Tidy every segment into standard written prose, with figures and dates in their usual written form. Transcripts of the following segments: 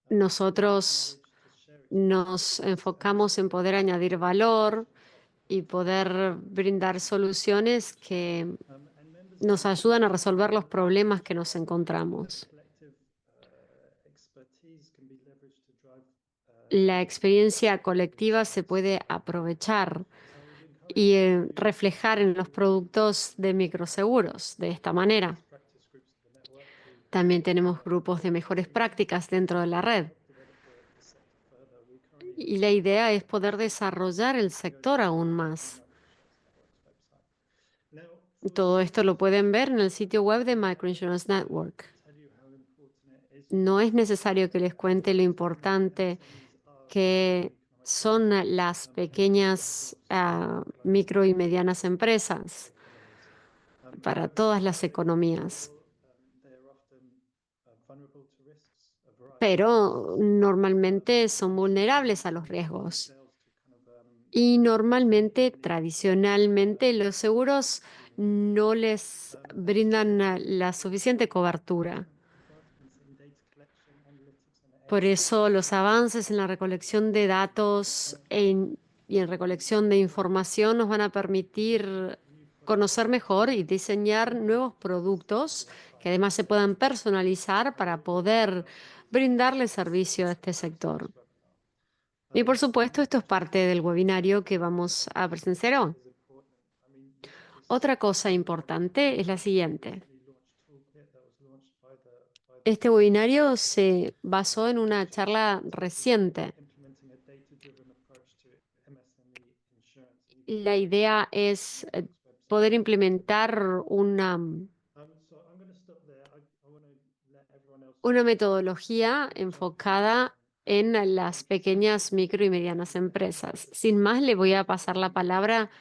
Nosotros nos enfocamos en poder añadir valor y poder brindar soluciones que nos ayudan a resolver los problemas que nos encontramos. La experiencia colectiva se puede aprovechar y reflejar en los productos de microseguros de esta manera. También tenemos grupos de mejores prácticas dentro de la red. Y la idea es poder desarrollar el sector aún más. Todo esto lo pueden ver en el sitio web de Microinsurance Network. No es necesario que les cuente lo importante que son las pequeñas micro y medianas empresas para todas las economías. Pero normalmente son vulnerables a los riesgos. Y normalmente, tradicionalmente, los seguros no les brindan la suficiente cobertura. Por eso los avances en la recolección de datos y en recolección de información nos van a permitir conocer mejor y diseñar nuevos productos que además se puedan personalizar para poder brindarle servicio a este sector. Y por supuesto, esto es parte del webinario que vamos a presenciar hoy. Otra cosa importante es la siguiente. Este webinario se basó en una charla reciente. La idea es poder implementar una metodología enfocada en las pequeñas, micro y medianas empresas. Sin más, le voy a pasar la palabra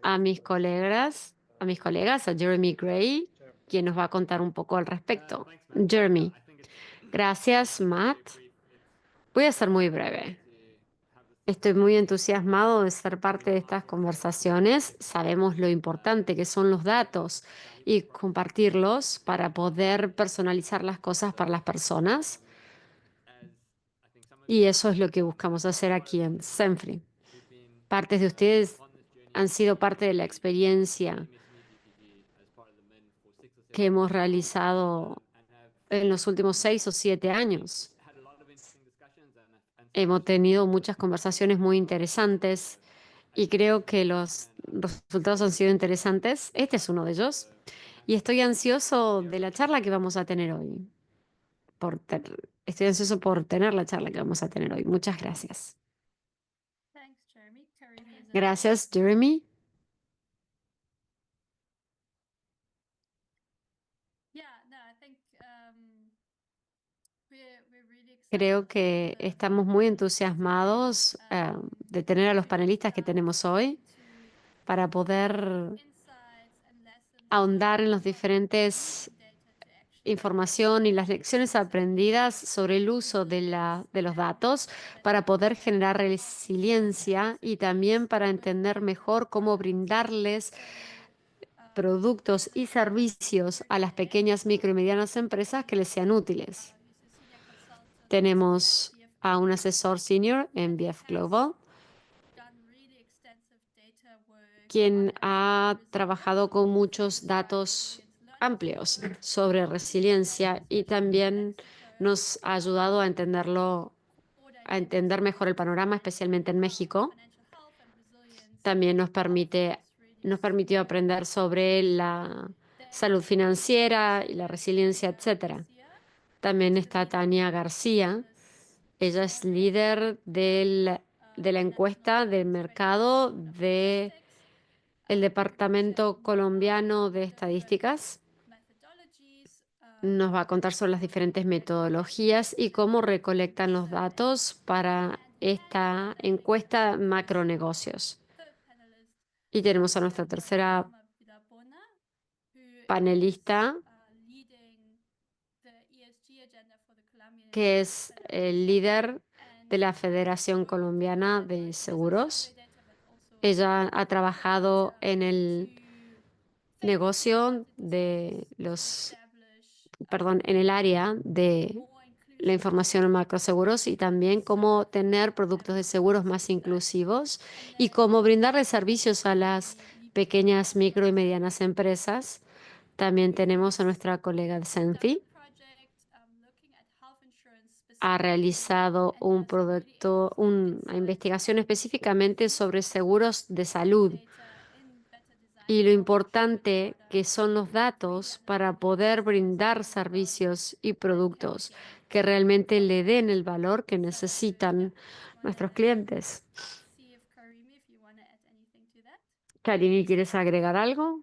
a mis colegas, a Jeremy Gray, quien nos va a contar un poco al respecto. Thanks, Matt. Jeremy. I think it's Gracias, Matt. very brief. Voy a ser muy It's breve. great to have this Estoy muy conversation. entusiasmado de ser parte de estas We know how conversaciones. important Sabemos lo importante que son los datos y valuable products compartirlos para poder personalizar las cosas para las personas. as I think some of Y you eso es lo que buscamos hacer might aquí have en been Zenfree. we've been Partes de ustedes on this journey han sido parte de la using experiencia Mission EGPG as part of the MIN for 6 or 7 que hemos years realizado and have en los últimos 6 o 7 años. had a lot of interesting discussions and some Hemos actually tenido muchas conversaciones muy interesantes I y think this creo is que one los and resultados han sido interesantes. Este es uno de ellos. Y estoy ansioso de la charla que vamos a tener hoy. Estoy ansioso por tener la charla que vamos a tener hoy. Muchas gracias. Gracias, Jeremy. Creo que estamos muy entusiasmados de tener a los panelistas que tenemos hoy para poder ahondar en los diferentes información y las lecciones aprendidas sobre el uso de los datos para poder generar resiliencia y también para entender mejor cómo brindarles productos y servicios a las pequeñas, micro y medianas empresas que les sean útiles. Tenemos a un asesor senior en BF Global, quien ha trabajado con muchos datos amplios sobre resiliencia y también nos ha ayudado a a entender mejor el panorama, especialmente en México. También nos permitió aprender sobre la salud financiera y la resiliencia, etcétera. También está Tania García. Ella es líder de la encuesta del mercado de el Departamento Colombiano de Estadísticas. Nos va a contar sobre las diferentes metodologías y cómo recolectan los datos para esta encuesta macronegocios. Y tenemos a nuestra tercera panelista, que es el líder de la Federación Colombiana de Seguros. Ella ha trabajado en el negocio perdón, en el área de la información en macroseguros y también cómo tener productos de seguros más inclusivos y cómo brindarle servicios a las pequeñas, micro y medianas empresas. También tenemos a nuestra colega de Senfi. Ha realizado un producto, una investigación específicamente sobre seguros de salud y lo importante que son los datos para poder brindar servicios y productos que realmente le den el valor que necesitan nuestros clientes. Karimi, ¿quieres agregar algo?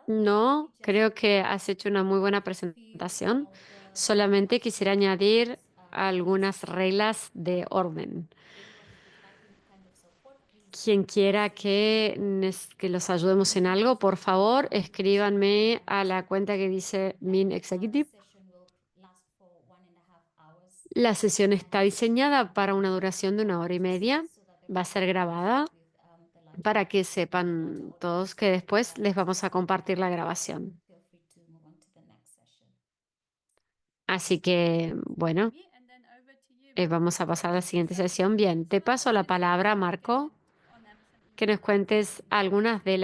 No, creo que has hecho una muy buena presentación. Solamente quisiera añadir algunas reglas de orden. Quien quiera que los ayudemos en algo, por favor, escríbanme a la cuenta que dice Min Executive. La sesión está diseñada para una duración de 1 hora y media. Va a ser grabada para que sepan todos que después les vamos a compartir la grabación. Así que, bueno, vamos a pasar a la siguiente sesión. Bien, te paso la palabra, Marco, que nos cuentes algunas de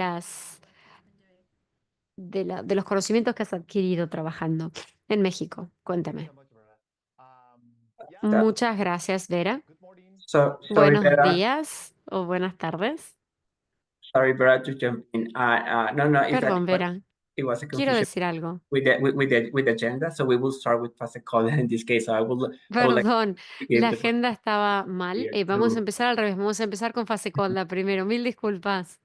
los conocimientos que has adquirido trabajando en México. Cuéntame. That- Muchas gracias, Vera. Sorry, Buenos Vera. días o buenas tardes. Sorry, Vera, to jump in. No, it's that Perdón, Vera. it was a Quiero confusion decir algo. with the agenda. So we will start with fase call in this case. So I would like Perdón, to give la the floor agenda estaba mal. here Vamos a empezar al revés. Vamos a empezar con fase colda primero. Mil disculpas.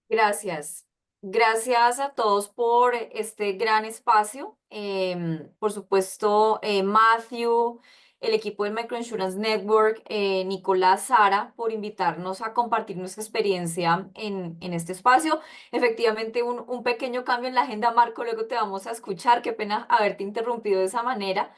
Gracias. Gracias a todos por este gran espacio. Por supuesto, Matthew, el equipo del Microinsurance Network, Nicolás, Sara, por invitarnos a compartir nuestra experiencia en este espacio. Efectivamente, un pequeño cambio en la agenda, Marco, luego te vamos a escuchar. Qué pena haberte interrumpido de esa manera.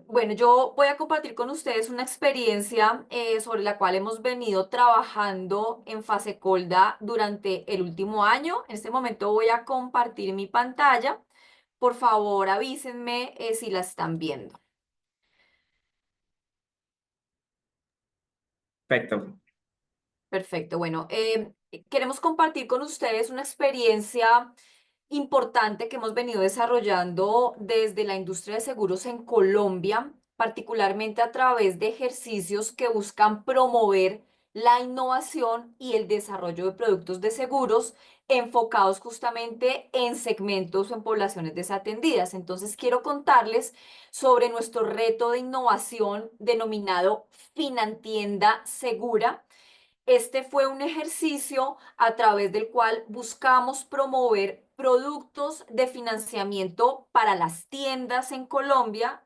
Bueno, yo voy a compartir con ustedes una experiencia sobre la cual hemos venido trabajando en Fase Colda durante el último año. En este momento voy a compartir mi pantalla. Por favor, avísenme si la están viendo. Perfecto. Perfecto. Bueno, queremos compartir con ustedes una experiencia importante que hemos venido desarrollando desde la industria de seguros en Colombia, particularmente a través de ejercicios que buscan promover la innovación y el desarrollo de productos de seguros enfocados justamente en segmentos o en poblaciones desatendidas. Entonces, quiero contarles sobre nuestro reto de innovación denominado Finantienda Segura. Este fue un ejercicio a través del cual buscamos promover productos de financiamiento para las tiendas en Colombia.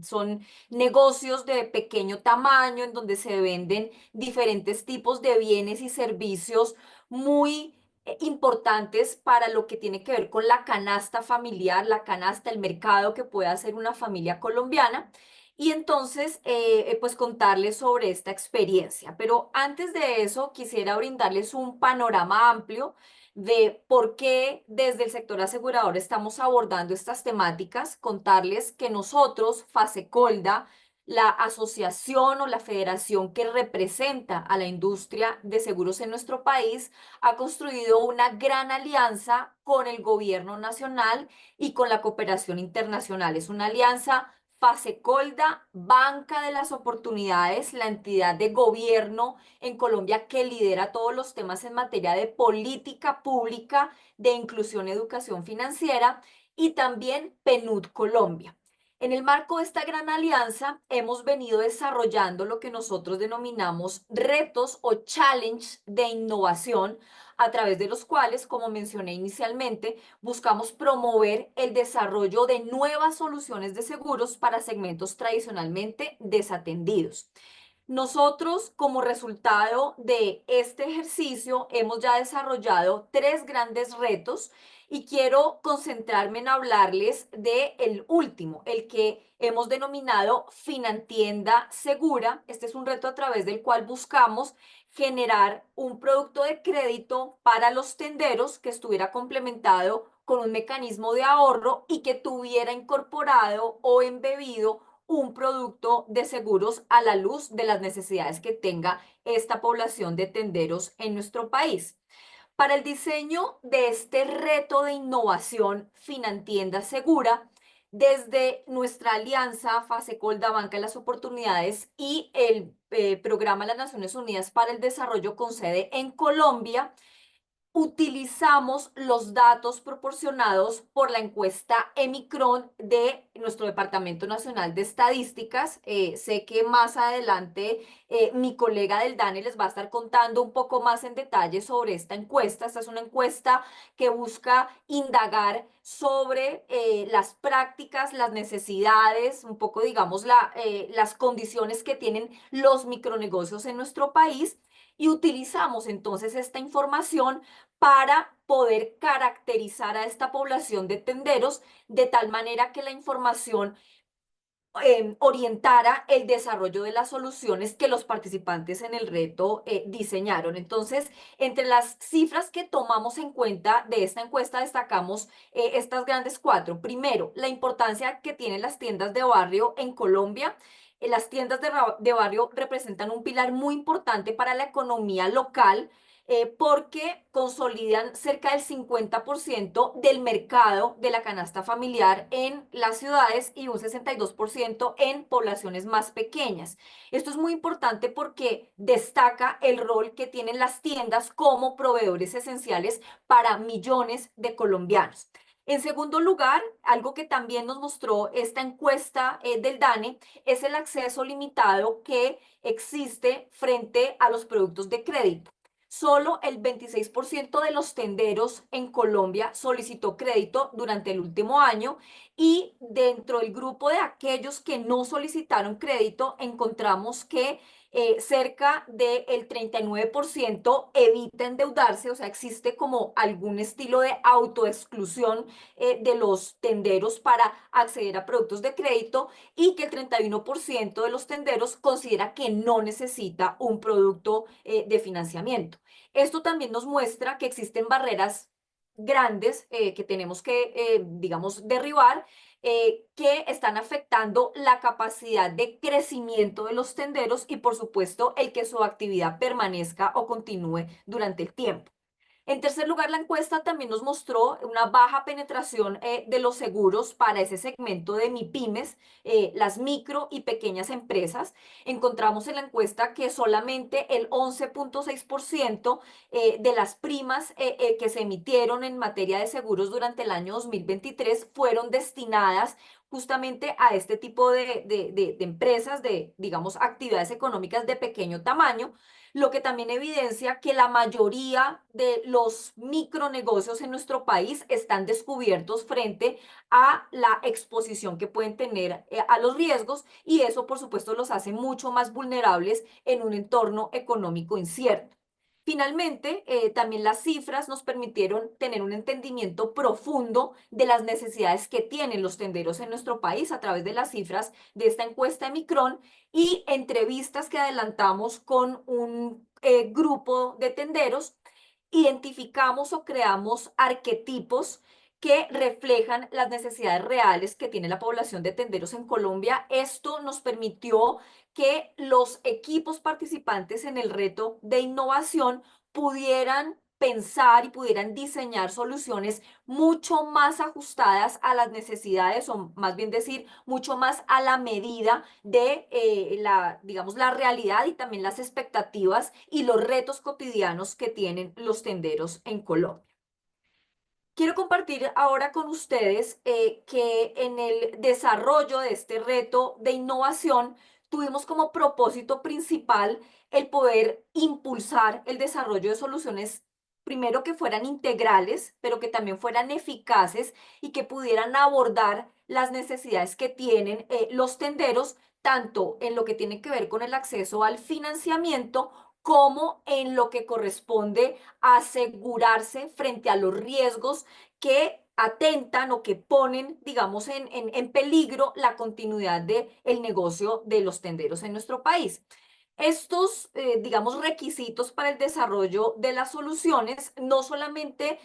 Son negocios de pequeño tamaño en donde se venden diferentes tipos de bienes y servicios muy importantes para lo que tiene que ver con la canasta familiar, la canasta, el mercado que puede hacer una familia colombiana. Y entonces, pues contarles sobre esta experiencia. Pero antes de eso, quisiera brindarles un panorama amplio de por qué desde el sector asegurador estamos abordando estas temáticas, contarles que nosotros, Fasecolda, la asociación o la federación que representa a la industria de seguros en nuestro país, ha construido una gran alianza con el gobierno nacional y con la cooperación internacional. Es una alianza Fasecolda, Banca de las Oportunidades, la entidad de gobierno en Colombia que lidera todos los temas en materia de política pública, de inclusión y educación financiera, y también PNUD Colombia. En el marco de esta gran alianza, hemos venido desarrollando lo que nosotros denominamos retos o challenge de innovación, a través de los cuales, como mencioné inicialmente, buscamos promover el desarrollo de nuevas soluciones de seguros para segmentos tradicionalmente desatendidos. Nosotros, como resultado de este ejercicio, hemos ya desarrollado 3 grandes retos y quiero concentrarme en hablarles de el último, el que hemos denominado Finantienda Segura. Este es un reto a través del cual buscamos generar un producto de crédito para los tenderos que estuviera complementado con un mecanismo de ahorro y que tuviera incorporado o embebido un producto de seguros a la luz de las necesidades que tenga esta población de tenderos en nuestro país. Para el diseño de este reto de innovación Finantienda Segura, desde nuestra alianza FASECOL Banca de las Oportunidades y el Programa de las Naciones Unidas para el Desarrollo con sede en Colombia, utilizamos los datos proporcionados por la encuesta Emicron de nuestro Departamento Nacional de Estadísticas. Sé que más adelante mi colega del DANE les va a estar contando un poco más en detalle sobre esta encuesta. Esta es una encuesta que busca indagar sobre las prácticas, las necesidades, un poco, digamos, las condiciones que tienen los micronegocios en nuestro país. Y utilizamos entonces esta información para poder caracterizar a esta población de tenderos de tal manera que la información orientara el desarrollo de las soluciones que los participantes en el reto diseñaron. Entonces, entre las cifras que tomamos en cuenta de esta encuesta, destacamos estas grandes cuatro. Primero, la importancia que tienen las tiendas de barrio en Colombia. Las tiendas de barrio representan un pilar muy importante para la economía local, porque consolidan cerca del 50% del mercado de la canasta familiar en las ciudades y un 62% en poblaciones más pequeñas. Esto es muy importante porque destaca el rol que tienen las tiendas como proveedores esenciales para millones de colombianos. En segundo lugar, algo que también nos mostró esta encuesta del DANE es el acceso limitado que existe frente a los productos de crédito. Solo el 26% de los tenderos en Colombia solicitó crédito durante el último año, y dentro del grupo de aquellos que no solicitaron crédito encontramos que cerca del 39% evita endeudarse, o sea, existe como algún estilo de autoexclusión de los tenderos para acceder a productos de crédito, y que el 31% de los tenderos considera que no necesita un producto de financiamiento. Esto también nos muestra que existen barreras grandes que tenemos que, digamos, derribar, que están afectando la capacidad de crecimiento de los tenderos y, por supuesto, el que su actividad permanezca o continúe durante el tiempo. En tercer lugar, la encuesta también nos mostró una baja penetración de los seguros para ese segmento de MIPYMES, las micro y pequeñas empresas. Encontramos en la encuesta que solamente el 11.6% de las primas que se emitieron en materia de seguros durante el año 2023 fueron destinadas justamente a este tipo de empresas, de, digamos, actividades económicas de pequeño tamaño, lo que también evidencia que la mayoría de los micronegocios en nuestro país están descubiertos frente a la exposición que pueden tener a los riesgos, y eso, por supuesto, los hace mucho más vulnerables en un entorno económico incierto. Finalmente, también las cifras nos permitieron tener un entendimiento profundo de las necesidades que tienen los tenderos en nuestro país a través de las cifras de esta encuesta de Micron y entrevistas que adelantamos con un grupo de tenderos. Identificamos o creamos arquetipos que reflejan las necesidades reales que tiene la población de tenderos en Colombia. Esto nos permitió que los equipos participantes en el reto de innovación pudieran pensar y pudieran diseñar soluciones mucho más ajustadas a las necesidades, o más bien decir, mucho más a la medida de digamos, la realidad y también las expectativas y los retos cotidianos que tienen los tenderos en Colombia. Quiero compartir ahora con ustedes que en el desarrollo de este reto de innovación tuvimos como propósito principal el poder impulsar el desarrollo de soluciones, primero que fueran integrales, pero que también fueran eficaces y que pudieran abordar las necesidades que tienen los tenderos, tanto en lo que tiene que ver con el acceso al financiamiento como en lo que corresponde a asegurarse frente a los riesgos que atentan o que ponen, digamos, en peligro la continuidad del negocio de los tenderos en nuestro país. Estos, digamos, requisitos para el desarrollo de las soluciones no solamente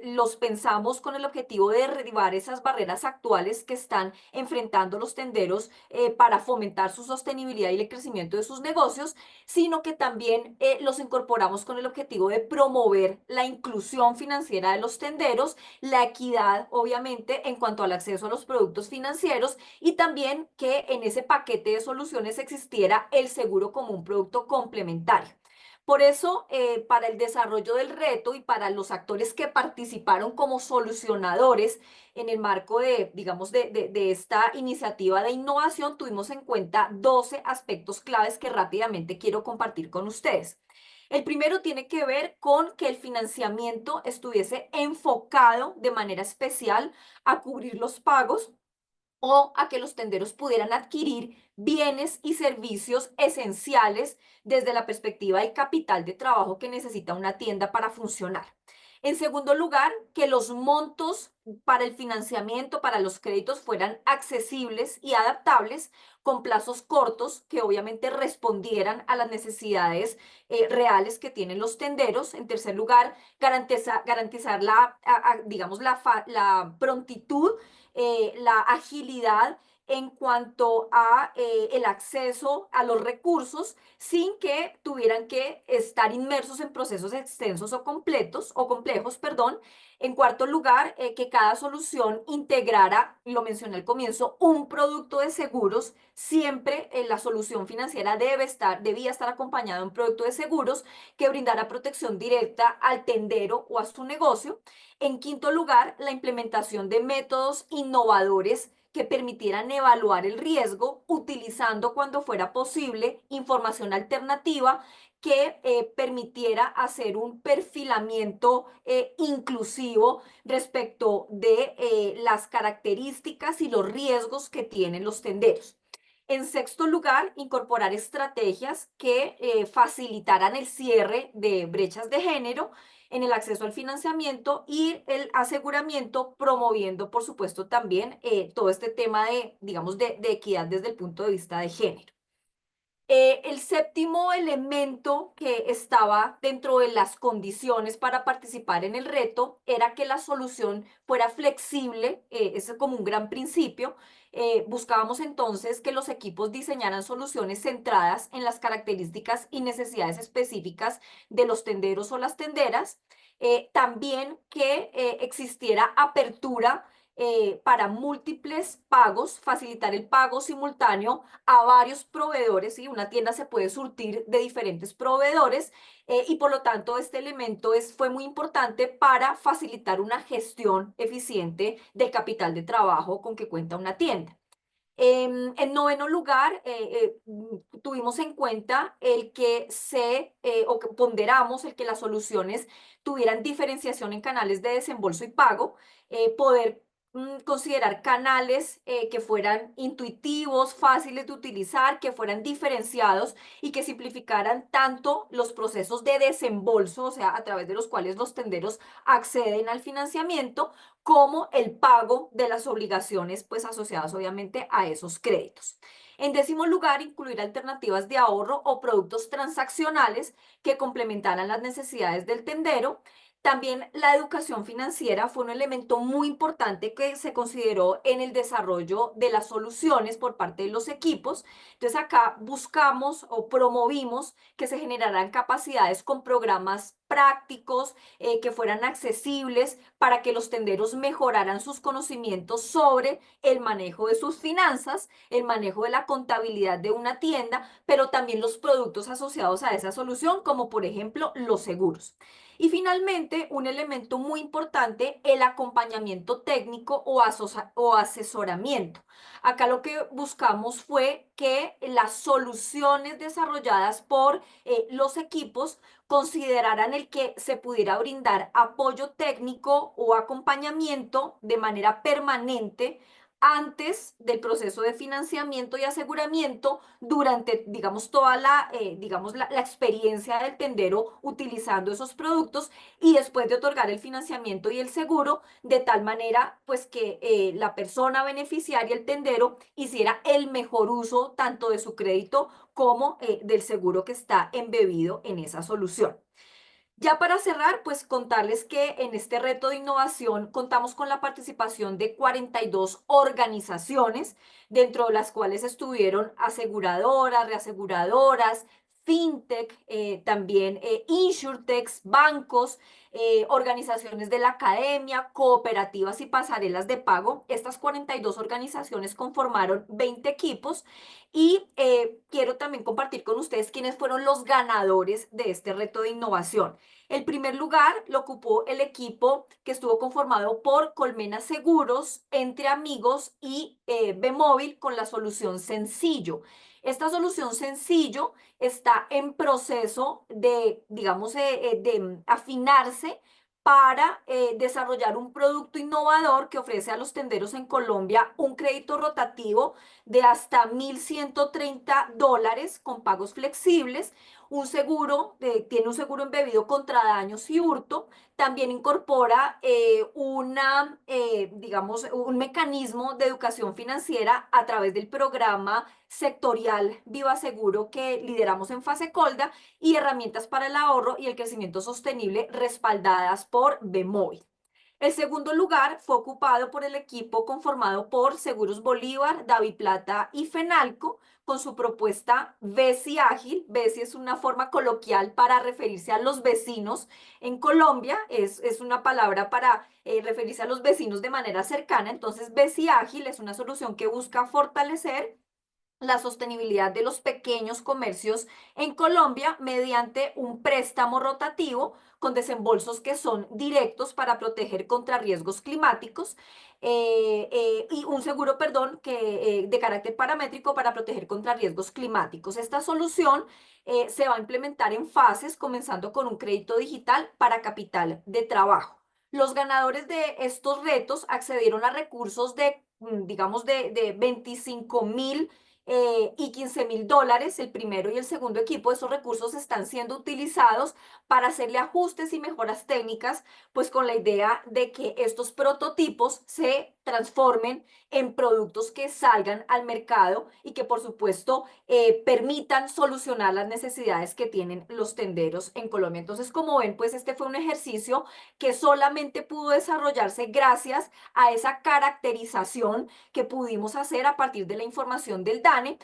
los pensamos con el objetivo de derribar esas barreras actuales que están enfrentando los tenderos para fomentar su sostenibilidad y el crecimiento de sus negocios, sino que también los incorporamos con el objetivo de promover la inclusión financiera de los tenderos, la equidad, obviamente, en cuanto al acceso a los productos financieros y también que en ese paquete de soluciones existiera el seguro como un producto complementario. Por eso, para el desarrollo del reto y para los actores que participaron como solucionadores en el marco de, digamos, de esta iniciativa de innovación, tuvimos en cuenta 12 aspectos claves que rápidamente quiero compartir con ustedes. El primero tiene que ver con que el financiamiento estuviese enfocado de manera especial a cubrir los pagos o a que los tenderos pudieran adquirir bienes y servicios esenciales desde la perspectiva del capital de trabajo que necesita una tienda para funcionar. En segundo lugar, que los montos para el financiamiento, para los créditos, fueran accesibles y adaptables con plazos cortos que obviamente respondieran a las necesidades reales que tienen los tenderos. En tercer lugar, garantizar digamos, la prontitud, la agilidad en cuanto a el acceso a los recursos sin que tuvieran que estar inmersos en procesos extensos o complejos, perdón. En cuarto lugar, que cada solución integrara, lo mencioné al comienzo, un producto de seguros. Siempre la solución financiera debía estar acompañada de un producto de seguros que brindara protección directa al tendero o a su negocio. En quinto lugar, la implementación de métodos innovadores que permitieran evaluar el riesgo utilizando cuando fuera posible información alternativa que permitiera hacer un perfilamiento inclusivo respecto de las características y los riesgos que tienen los tenderos. En sexto lugar, incorporar estrategias que facilitaran el cierre de brechas de género en el acceso al financiamiento y el aseguramiento, promoviendo, por supuesto, también todo este tema de, digamos, de equidad desde el punto de vista de género. El séptimo elemento que estaba dentro de las condiciones para participar en el reto era que la solución fuera flexible, ese es como un gran principio. Buscábamos entonces que los equipos diseñaran soluciones centradas en las características y necesidades específicas de los tenderos o las tenderas. También que existiera apertura para múltiples pagos, facilitar el pago simultáneo a varios proveedores, y una tienda se puede surtir de diferentes proveedores y por lo tanto este elemento fue muy importante para facilitar una gestión eficiente del capital de trabajo con que cuenta una tienda. En noveno lugar, tuvimos en cuenta o que ponderamos el que las soluciones tuvieran diferenciación en canales de desembolso y pago, poder considerar canales que fueran intuitivos, fáciles de utilizar, que fueran diferenciados y que simplificaran tanto los procesos de desembolso, o sea, a través de los cuales los tenderos acceden al financiamiento, como el pago de las obligaciones, pues asociadas obviamente a esos créditos. En décimo lugar, incluir alternativas de ahorro o productos transaccionales que complementaran las necesidades del tendero. También la educación financiera fue un elemento muy importante que se consideró en el desarrollo de las soluciones por parte de los equipos. Entonces acá buscamos o promovimos que se generaran capacidades con programas prácticos que fueran accesibles para que los tenderos mejoraran sus conocimientos sobre el manejo de sus finanzas, el manejo de la contabilidad de una tienda, pero también los productos asociados a esa solución, como por ejemplo los seguros. Y finalmente, un elemento muy importante, el acompañamiento técnico o asesoramiento. Acá lo que buscamos fue que las soluciones desarrolladas por los equipos consideraran el que se pudiera brindar apoyo técnico o acompañamiento de manera permanente antes del proceso de financiamiento y aseguramiento, durante, digamos, toda la experiencia del tendero utilizando esos productos y después de otorgar el financiamiento y el seguro, de tal manera, pues, que la persona beneficiaria, el tendero, hiciera el mejor uso tanto de su crédito como del seguro que está embebido en esa solución. Ya para cerrar, pues contarles que en este reto de innovación contamos con la participación de 42 organizaciones, dentro de las cuales estuvieron aseguradoras, reaseguradoras, fintech, también insurtechs, bancos, organizaciones de la academia, cooperativas y pasarelas de pago. Estas 42 organizaciones conformaron 20 equipos y quiero también compartir con ustedes quiénes fueron los ganadores de este reto de innovación. El primer lugar lo ocupó el equipo que estuvo conformado por Colmena Seguros, Entre Amigos y Bmóvil con la solución Sencillo. Esta solución Sencillo está en proceso de, digamos, de afinarse para desarrollar un producto innovador que ofrece a los tenderos en Colombia un crédito rotativo de hasta $1.130 con pagos flexibles, un seguro, tiene un seguro embebido contra daños y hurto, también incorpora digamos, un mecanismo de educación financiera a través del programa sectorial Viva Seguro que lideramos en Fase Colda y herramientas para el ahorro y el crecimiento sostenible respaldadas por Bmóvil. El segundo lugar fue ocupado por el equipo conformado por Seguros Bolívar, Daviplata y Fenalco, con su propuesta Besi Ágil. Besi es una forma coloquial para referirse a los vecinos en Colombia, es una palabra para referirse a los vecinos de manera cercana. Entonces, Besi Ágil es una solución que busca fortalecer la sostenibilidad de los pequeños comercios en Colombia mediante un préstamo rotativo con desembolsos que son directos para proteger contra riesgos climáticos y un seguro, perdón, de carácter paramétrico para proteger contra riesgos climáticos. Esta solución se va a implementar en fases, comenzando con un crédito digital para capital de trabajo. Los ganadores de estos retos accedieron a recursos de, digamos, de 25.000 y $15.000. El primero y el segundo equipo, esos recursos están siendo utilizados para hacerle ajustes y mejoras técnicas, pues con la idea de que estos prototipos se transformen en productos que salgan al mercado y que por supuesto permitan solucionar las necesidades que tienen los tenderos en Colombia. Entonces, como ven, pues este fue un ejercicio que solamente pudo desarrollarse gracias a esa caracterización que pudimos hacer a partir de la información del DANE,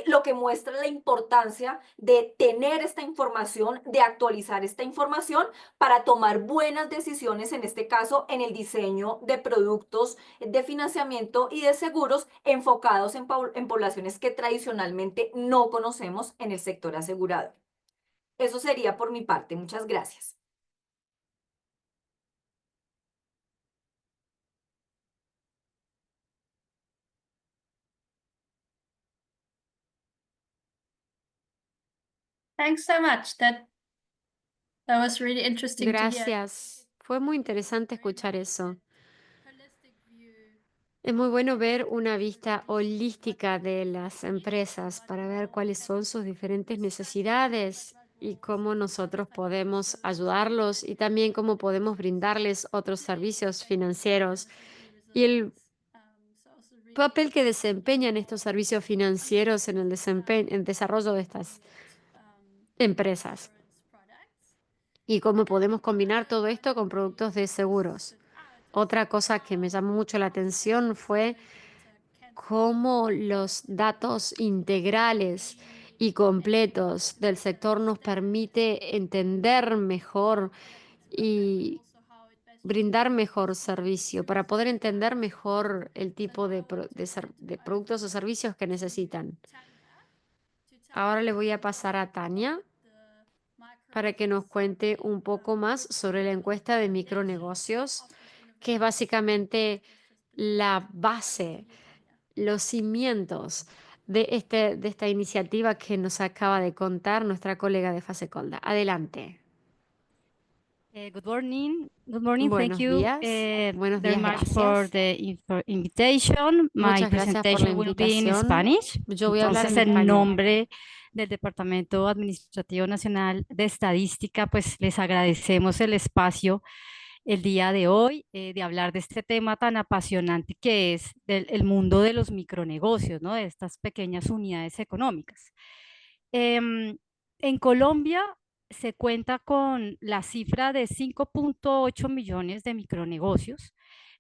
lo que muestra la importancia de tener esta información, de actualizar esta información para tomar buenas decisiones, en este caso, en el diseño de productos de financiamiento y de seguros enfocados en poblaciones que tradicionalmente no conocemos en el sector asegurador. Eso sería por mi parte. Muchas gracias. Thanks so much. That was really interesting to hear. Gracias. Fue muy interesante escuchar eso. Es muy bueno ver una vista holística de las empresas para ver cuáles son sus diferentes necesidades y cómo nosotros podemos ayudarlos y también cómo podemos brindarles otros servicios financieros y el papel que desempeñan estos servicios financieros en el desarrollo de estas empresas y cómo podemos combinar todo esto con productos de seguros. Otra cosa que me llamó mucho la atención fue cómo los datos integrales y completos del sector nos permite entender mejor y brindar mejor servicio para poder entender mejor el tipo de productos o servicios que necesitan. Ahora le voy a pasar a Tania para que nos cuente un poco más sobre la encuesta de micronegocios, que es básicamente la base, los cimientos de esta iniciativa que nos acaba de contar nuestra colega de Fase Colda. Adelante. Good morning. Good morning. Thank Buenos you días. Buenos very días, much for gracias. the invitation. My Muchas gracias por la presentation will be in invitación. Spanish. Yo voy a hablar Entonces, en en español. nombre del Departamento Administrativo Nacional de Estadística, pues les agradecemos el espacio el día de hoy de hablar de este tema tan apasionante que es el mundo de los micronegocios, ¿no? De estas pequeñas unidades económicas. En Colombia se cuenta con la cifra de 5.8 millones de micronegocios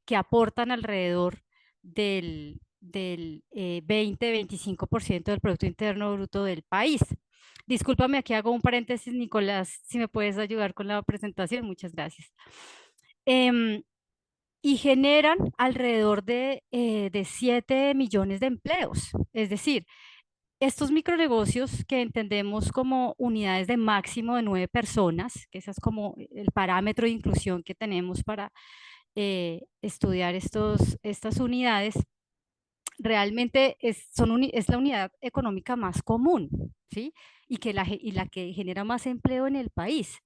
que aportan alrededor del 20-25% del Producto Interno Bruto del país. Discúlpame, aquí hago un paréntesis, Nicolás, si me puedes ayudar con la presentación, muchas gracias. Y generan alrededor de 7 millones de empleos, es decir, estos micronegocios que entendemos como unidades de máximo de 9 personas, que ese es como el parámetro de inclusión que tenemos para estudiar estas unidades, realmente es la unidad económica más común, ¿sí? Y la que genera más empleo en el país.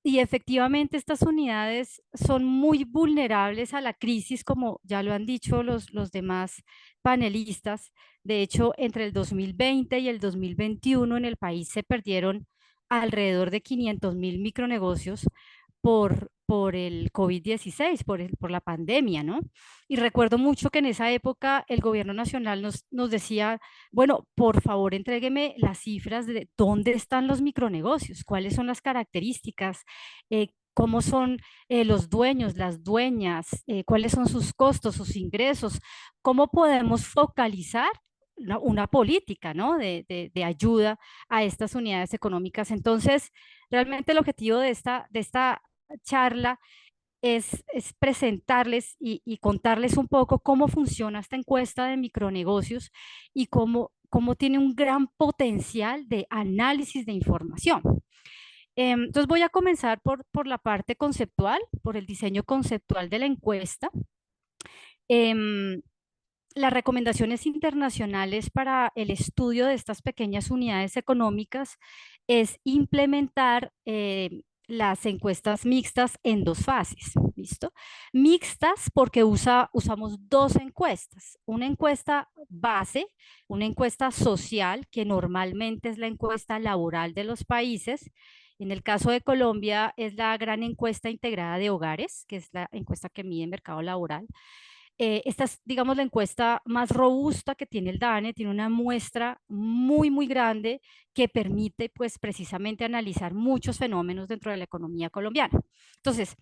Y efectivamente estas unidades son muy vulnerables a la crisis, como ya lo han dicho los demás panelistas. De hecho, entre el 2020 y el 2021 en el país se perdieron alrededor de 500.000 micronegocios por el COVID-16, por la pandemia, ¿no? Y recuerdo mucho que en esa época el gobierno nacional nos decía, bueno, por favor, entrégueme las cifras de dónde están los micronegocios, cuáles son las características, cómo son los dueños, las dueñas, cuáles son sus costos, sus ingresos, cómo podemos focalizar una política, ¿no? de ayuda a estas unidades económicas. Entonces, realmente el objetivo de esta charla es presentarles y contarles un poco cómo funciona esta encuesta de micronegocios y cómo tiene un gran potencial de análisis de información. Entonces voy a comenzar por la parte conceptual, por el diseño conceptual de la encuesta. Las recomendaciones internacionales para el estudio de estas pequeñas unidades económicas es implementar las encuestas mixtas en 2 fases, ¿listo? Mixtas porque usamos 2 encuestas, una encuesta base, una encuesta social, que normalmente es la encuesta laboral de los países. En el caso de Colombia es la gran encuesta integrada de hogares, que es la encuesta que mide el mercado laboral. Esta es, digamos, la encuesta más robusta que tiene el DANE, tiene una muestra muy, muy grande que permite, pues, precisamente analizar muchos fenómenos dentro de la economía colombiana. Entonces,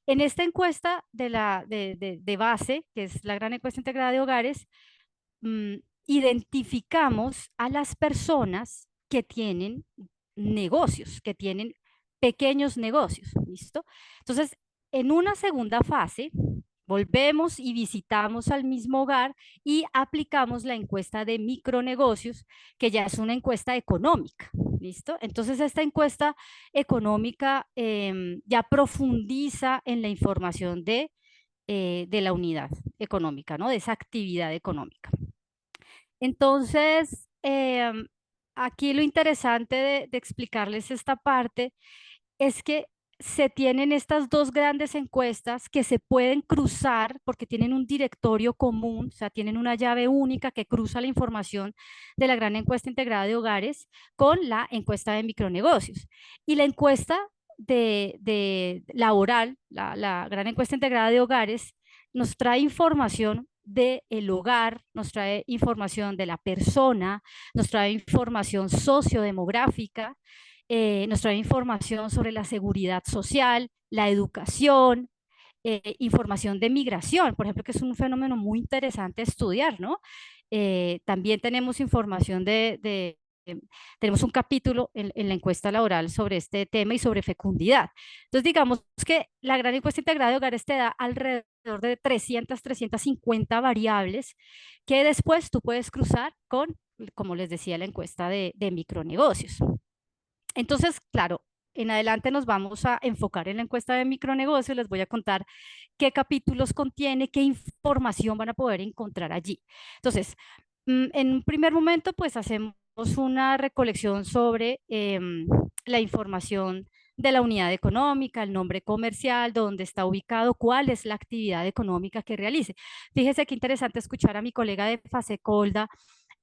en esta encuesta de base, que es la gran encuesta integrada de hogares, identificamos a las personas que tienen negocios, que tienen pequeños negocios, ¿listo? Entonces, en una segunda fase, volvemos y visitamos al mismo hogar y aplicamos la encuesta de micronegocios, que ya es una encuesta económica, ¿listo? Entonces, esta encuesta económica ya profundiza en la información de la unidad económica, ¿no? De esa actividad económica. Entonces, aquí lo interesante de explicarles esta parte es que se tienen estas 2 grandes encuestas que se pueden cruzar porque tienen un directorio común, o sea, tienen una llave única que cruza la información de la gran encuesta integrada de hogares con la encuesta de micronegocios. Y la encuesta de laboral, la gran encuesta integrada de hogares, nos trae información del hogar, nos trae información de la persona, nos trae información sociodemográfica, nos trae información sobre la seguridad social, la educación, información de migración, por ejemplo, que es un fenómeno muy interesante estudiar, ¿no? También tenemos información tenemos un capítulo en la encuesta laboral sobre este tema y sobre fecundidad. Entonces, digamos que la gran encuesta integrada de hogares te da alrededor de 350 variables que después tú puedes cruzar con, como les decía, la encuesta de micronegocios. Entonces, claro, en adelante nos vamos a enfocar en la encuesta de micronegocios, les voy a contar qué capítulos contiene, qué información van a poder encontrar allí. Entonces, en un primer momento, pues hacemos una recolección sobre la información de la unidad económica, el nombre comercial, dónde está ubicado, cuál es la actividad económica que realice. Fíjese qué interesante escuchar a mi colega de Fasecolda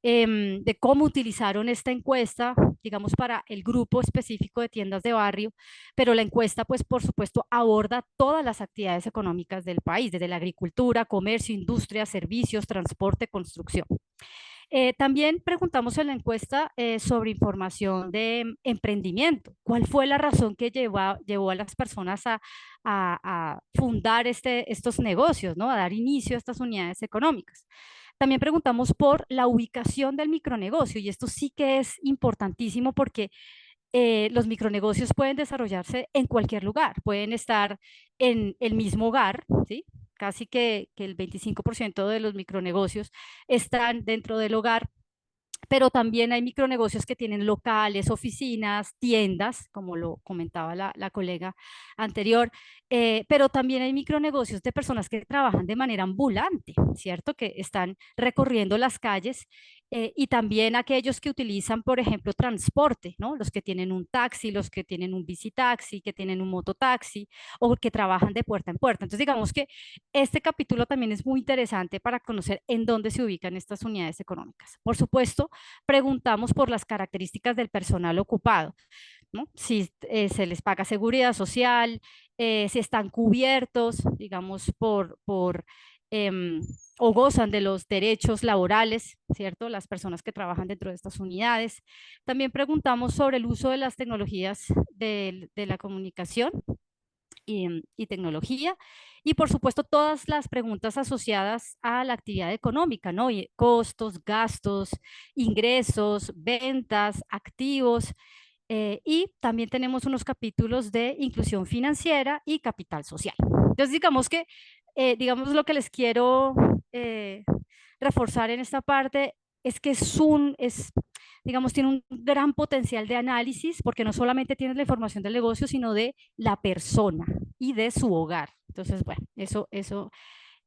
de cómo utilizaron esta encuesta, digamos, para el grupo específico de tiendas de barrio, pero la encuesta, pues, por supuesto, aborda todas las actividades económicas del país, desde la agricultura, comercio, industria, servicios, transporte, construcción. También preguntamos en la encuesta sobre información de emprendimiento. ¿Cuál fue la razón que llevó a las personas a fundar estos negocios, ¿no? A dar inicio a estas unidades económicas? También preguntamos por la ubicación del micronegocio y esto sí que es importantísimo porque los micronegocios pueden desarrollarse en cualquier lugar, pueden estar en el mismo hogar, ¿sí? Casi que el 25% de los micronegocios están dentro del hogar, pero también hay micronegocios que tienen locales, oficinas, tiendas, como lo comentaba la colega anterior, pero también hay micronegocios de personas que trabajan de manera ambulante, ¿cierto? Que están recorriendo las calles y también aquellos que utilizan, por ejemplo, transporte, ¿no? Los que tienen un taxi, los que tienen un bicitaxi, que tienen un mototaxi o que trabajan de puerta en puerta. Entonces, digamos que este capítulo también es muy interesante para conocer en dónde se ubican estas unidades económicas. Por supuesto, preguntamos por las características del personal ocupado, ¿no? Si se les paga seguridad social, si están cubiertos, digamos, em, o gozan de los derechos laborales, ¿cierto? Las personas que trabajan dentro de estas unidades. También preguntamos sobre el uso de las tecnologías de la comunicación y tecnología. Y por supuesto todas las preguntas asociadas a la actividad económica, ¿no? Y costos, gastos, ingresos, ventas, activos. Y también tenemos unos capítulos de inclusión financiera y capital social. Entonces digamos que, digamos lo que les quiero reforzar en esta parte es que digamos, tiene un gran potencial de análisis porque no solamente tienes la información del negocio, sino de la persona y de su hogar. Entonces, bueno, eso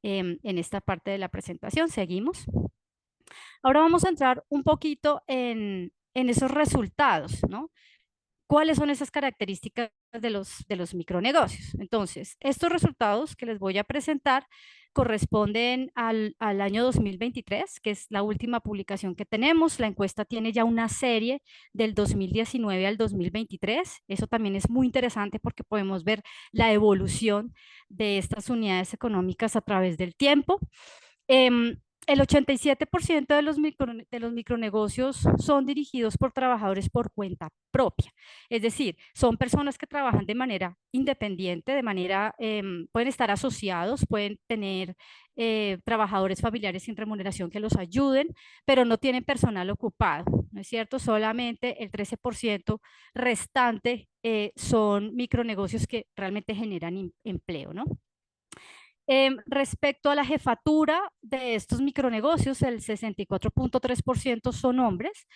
en esta parte de la presentación. Seguimos. Ahora vamos a entrar un poquito en esos resultados, ¿no? ¿Cuáles son esas características de los micronegocios? Entonces, estos resultados que les voy a presentar corresponden al año 2023, que es la última publicación que tenemos. La encuesta tiene ya una serie del 2019 al 2023. Eso también es muy interesante porque podemos ver la evolución de estas unidades económicas a través del tiempo. El 87% de los micronegocios son dirigidos por trabajadores por cuenta propia. Es decir, son personas que trabajan de manera independiente, pueden estar asociados, pueden tener trabajadores familiares sin remuneración que los ayuden, pero no tienen personal ocupado, ¿no es cierto? Solamente el 13% restante son micronegocios que realmente generan empleo, ¿no? Respecto a la jefatura de estos micronegocios, el 64.3% son hombres,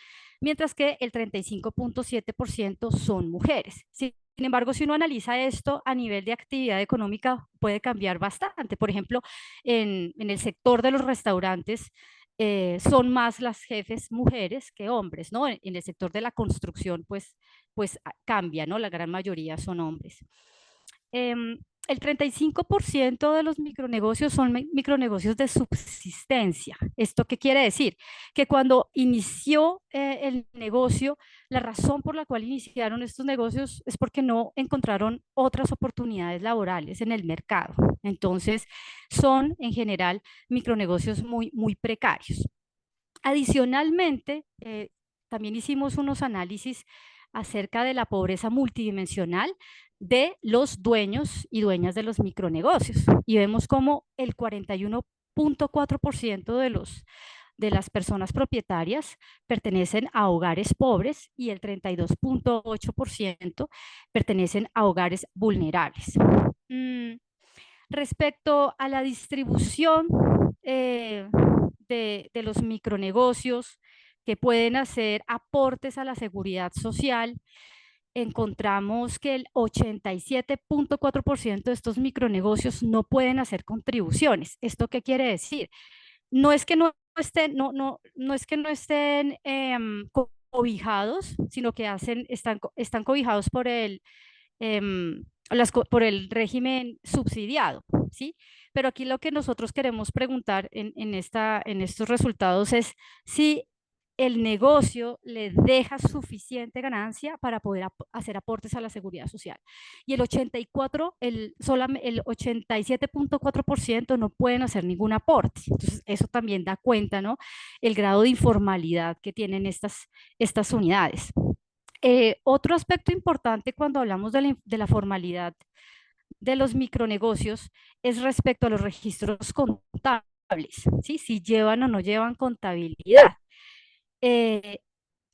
mientras que el 35.7% son mujeres. Sin embargo, si uno analiza esto a nivel de actividad económica, puede cambiar bastante. Por ejemplo, en el sector de los restaurantes, son más las jefes mujeres que hombres, ¿no? En el sector de la construcción, pues cambia, ¿no? La gran mayoría son hombres. El 35% de los micronegocios son micronegocios de subsistencia. ¿Esto qué quiere decir? Que cuando inició el negocio, la razón por la cual iniciaron estos negocios es porque no encontraron otras oportunidades laborales en el mercado. Entonces, son en general micronegocios muy, muy precarios. Adicionalmente, también hicimos unos análisis acerca de la pobreza multidimensional de los dueños y dueñas de los micronegocios. Y vemos como el 41.4% de las personas propietarias pertenecen a hogares pobres y el 32.8% pertenecen a hogares vulnerables. Respecto a la distribución de los micronegocios que pueden hacer aportes a la seguridad social, encontramos que el 87.4% de estos micronegocios no pueden hacer contribuciones. ¿Esto qué quiere decir? No es que no estén, no es que no estén cobijados, sino que están cobijados por por el régimen subsidiado, ¿sí? Pero aquí lo que nosotros queremos preguntar en estos resultados es si el negocio le deja suficiente ganancia para poder hacer aportes a la seguridad social. Y el 87.4% no pueden hacer ningún aporte. Entonces, eso también da cuenta, ¿no? El grado de informalidad que tienen estas unidades. Otro aspecto importante cuando hablamos de la formalidad de los micronegocios es respecto a los registros contables, ¿sí? Si llevan o no llevan contabilidad.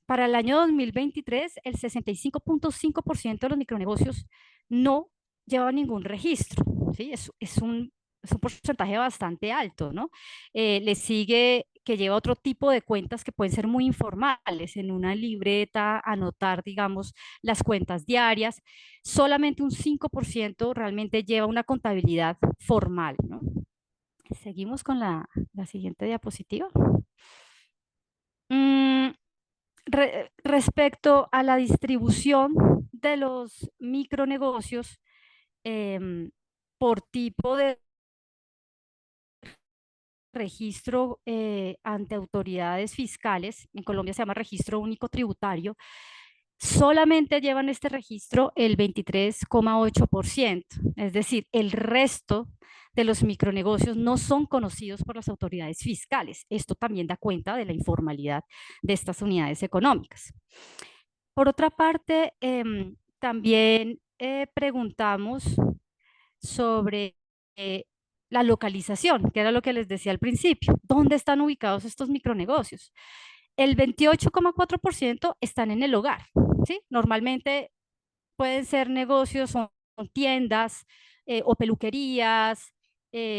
Para el año 2023, el 65.5% de los micronegocios no llevan ningún registro, ¿sí? Es un porcentaje bastante alto, ¿no? Le sigue que lleva otro tipo de cuentas que pueden ser muy informales, en una libreta, anotar, digamos, las cuentas diarias. Solamente un 5% realmente lleva una contabilidad formal, ¿no? Seguimos con la siguiente diapositiva. Respecto a la distribución de los micronegocios por tipo de registro ante autoridades fiscales, en Colombia se llama registro único tributario, solamente llevan este registro el 23,8%, es decir, el resto de los micronegocios no son conocidos por las autoridades fiscales. Esto también da cuenta de la informalidad de estas unidades económicas. Por otra parte, también preguntamos sobre la localización, que era lo que les decía al principio. ¿Dónde están ubicados estos micronegocios? El 28,4% están en el hogar, ¿sí? Normalmente pueden ser negocios, son tiendas o peluquerías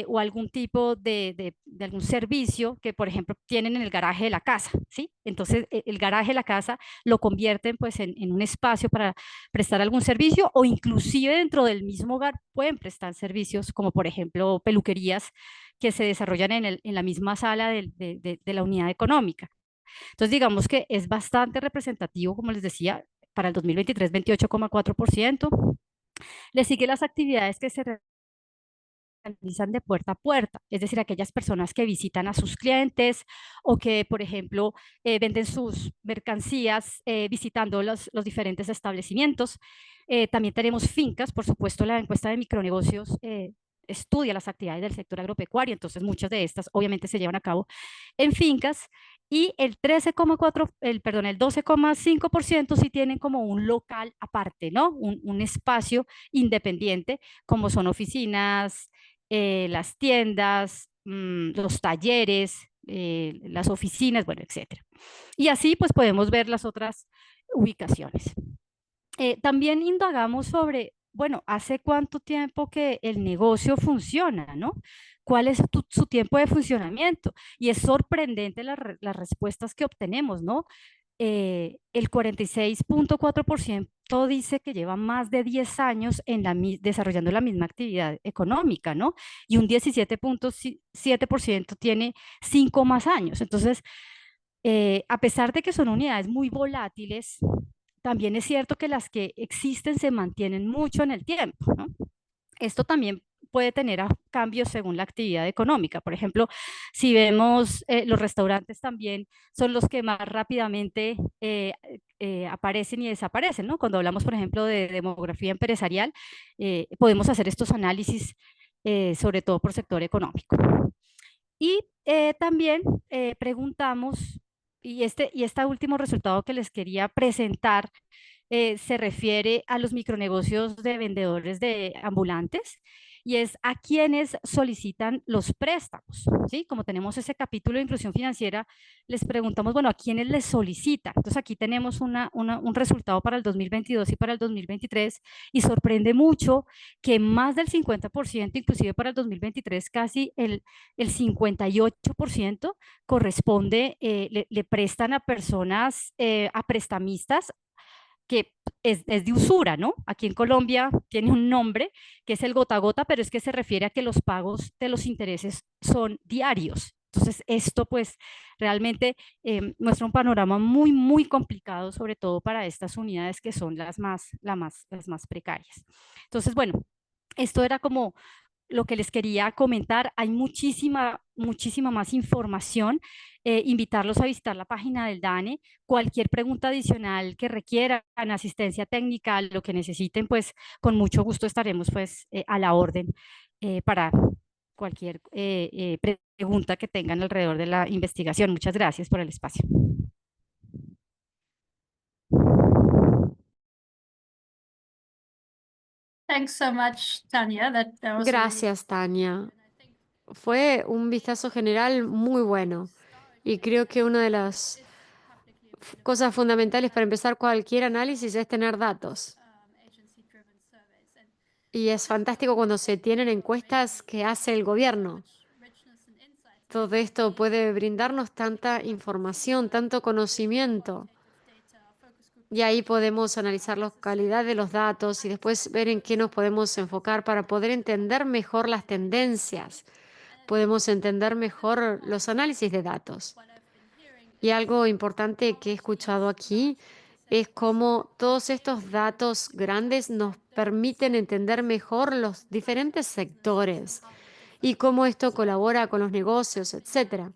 o algún tipo de algún servicio que, por ejemplo, tienen en el garaje de la casa, ¿sí? Entonces, el garaje de la casa lo convierten pues en un espacio para prestar algún servicio, o inclusive dentro del mismo hogar pueden prestar servicios como, por ejemplo, peluquerías que se desarrollan en la misma sala de la unidad económica. Entonces, digamos que es bastante representativo, como les decía, para el 2023, 28,4%. Le sigue las actividades que se realizan de puerta a puerta, es decir, aquellas personas que visitan a sus clientes o que, por ejemplo, venden sus mercancías visitando los diferentes establecimientos. También tenemos fincas, por supuesto, la encuesta de micronegocios estudia las actividades del sector agropecuario, entonces muchas de estas obviamente se llevan a cabo en fincas, y el 12,5% sí tienen como un local aparte, ¿no? Un espacio independiente, como son oficinas, las tiendas, los talleres, las oficinas, bueno, etcétera. Y así pues podemos ver las otras ubicaciones. También indagamos sobre, bueno, ¿hace cuánto tiempo que el negocio funciona, no? ¿Cuál es su tiempo de funcionamiento? Y es sorprendente las respuestas que obtenemos, ¿no? El 46,4% dice que lleva más de 10 años desarrollando la misma actividad económica, ¿no? Y un 17,7% tiene 5 más años. Entonces, a pesar de que son unidades muy volátiles, también es cierto que las que existen se mantienen mucho en el tiempo, ¿no? Esto también puede tener cambios según la actividad económica. Por ejemplo, si vemos los restaurantes también son los que más rápidamente aparecen y desaparecen, ¿no? Cuando hablamos, por ejemplo, de demografía empresarial, podemos hacer estos análisis sobre todo por sector económico. Y también preguntamos, y este último resultado que les quería presentar se refiere a los micronegocios de vendedores de ambulantes, y es a quienes solicitan los préstamos, ¿sí? Como tenemos ese capítulo de inclusión financiera, les preguntamos, bueno, ¿a quiénes les solicitan? Entonces aquí tenemos un resultado para el 2022 y para el 2023, y sorprende mucho que más del 50%, inclusive para el 2023 casi el 58% corresponde, le prestan a personas, a prestamistas, que es de usura, ¿no? Aquí en Colombia tiene un nombre que es el gota a gota, pero es que se refiere a que los pagos de los intereses son diarios, Entonces, esto pues realmente muestra un panorama muy, muy complicado, sobre todo para estas unidades que son las más precarias. Entonces, bueno, esto era como lo que les quería comentar. Hay muchísima más información. Invitarlos a visitar la página del DANE. Cualquier pregunta adicional que requieran, asistencia técnica, lo que necesiten, pues con mucho gusto estaremos pues a la orden para cualquier pregunta que tengan alrededor de la investigación. Muchas gracias por el espacio. Thanks so much, Tanya. That was a really Gracias, Tania. Fue un vistazo general muy bueno y creo que una de las cosas fundamentales para empezar cualquier análisis es tener datos. agency-driven surveys. And Y es fantástico cuando se tienen encuestas que hace el gobierno. richness and insights. Todo esto puede brindarnos tanta información, tanto conocimiento. Data, focus group Y ahí podemos analizar la calidad de los datos y después ver en qué nos podemos enfocar para poder entender mejor las tendencias. Podemos entender mejor los análisis de datos. what I've been hearing Y algo importante que he escuchado aquí es cómo todos estos datos grandes nos permiten entender mejor los diferentes sectores y cómo esto colabora con los negocios, etc.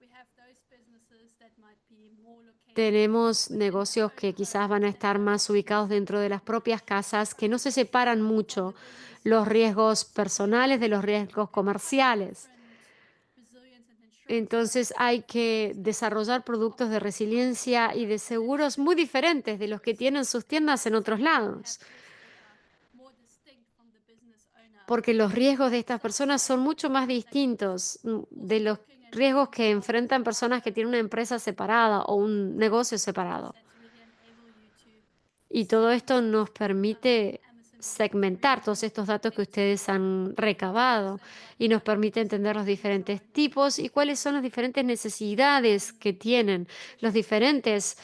we have those businesses that might be more located Tenemos negocios que quizás van a estar más ubicados dentro de las propias casas, que no se separan mucho los riesgos personales de los riesgos comerciales. resilience and insurance Entonces hay que desarrollar productos de resiliencia y de seguros muy diferentes de los que tienen sus tiendas en otros lados, risks that are more distinct from the business owner. porque los riesgos de estas personas son mucho más distintos de los riesgos que enfrentan personas que tienen una empresa separada o un negocio separado. That really enable you to Y todo esto nos permite segmentar todos estos datos que ustedes han recabado y nos permite entender los diferentes tipos y cuáles son las diferentes necesidades que tienen los diferentes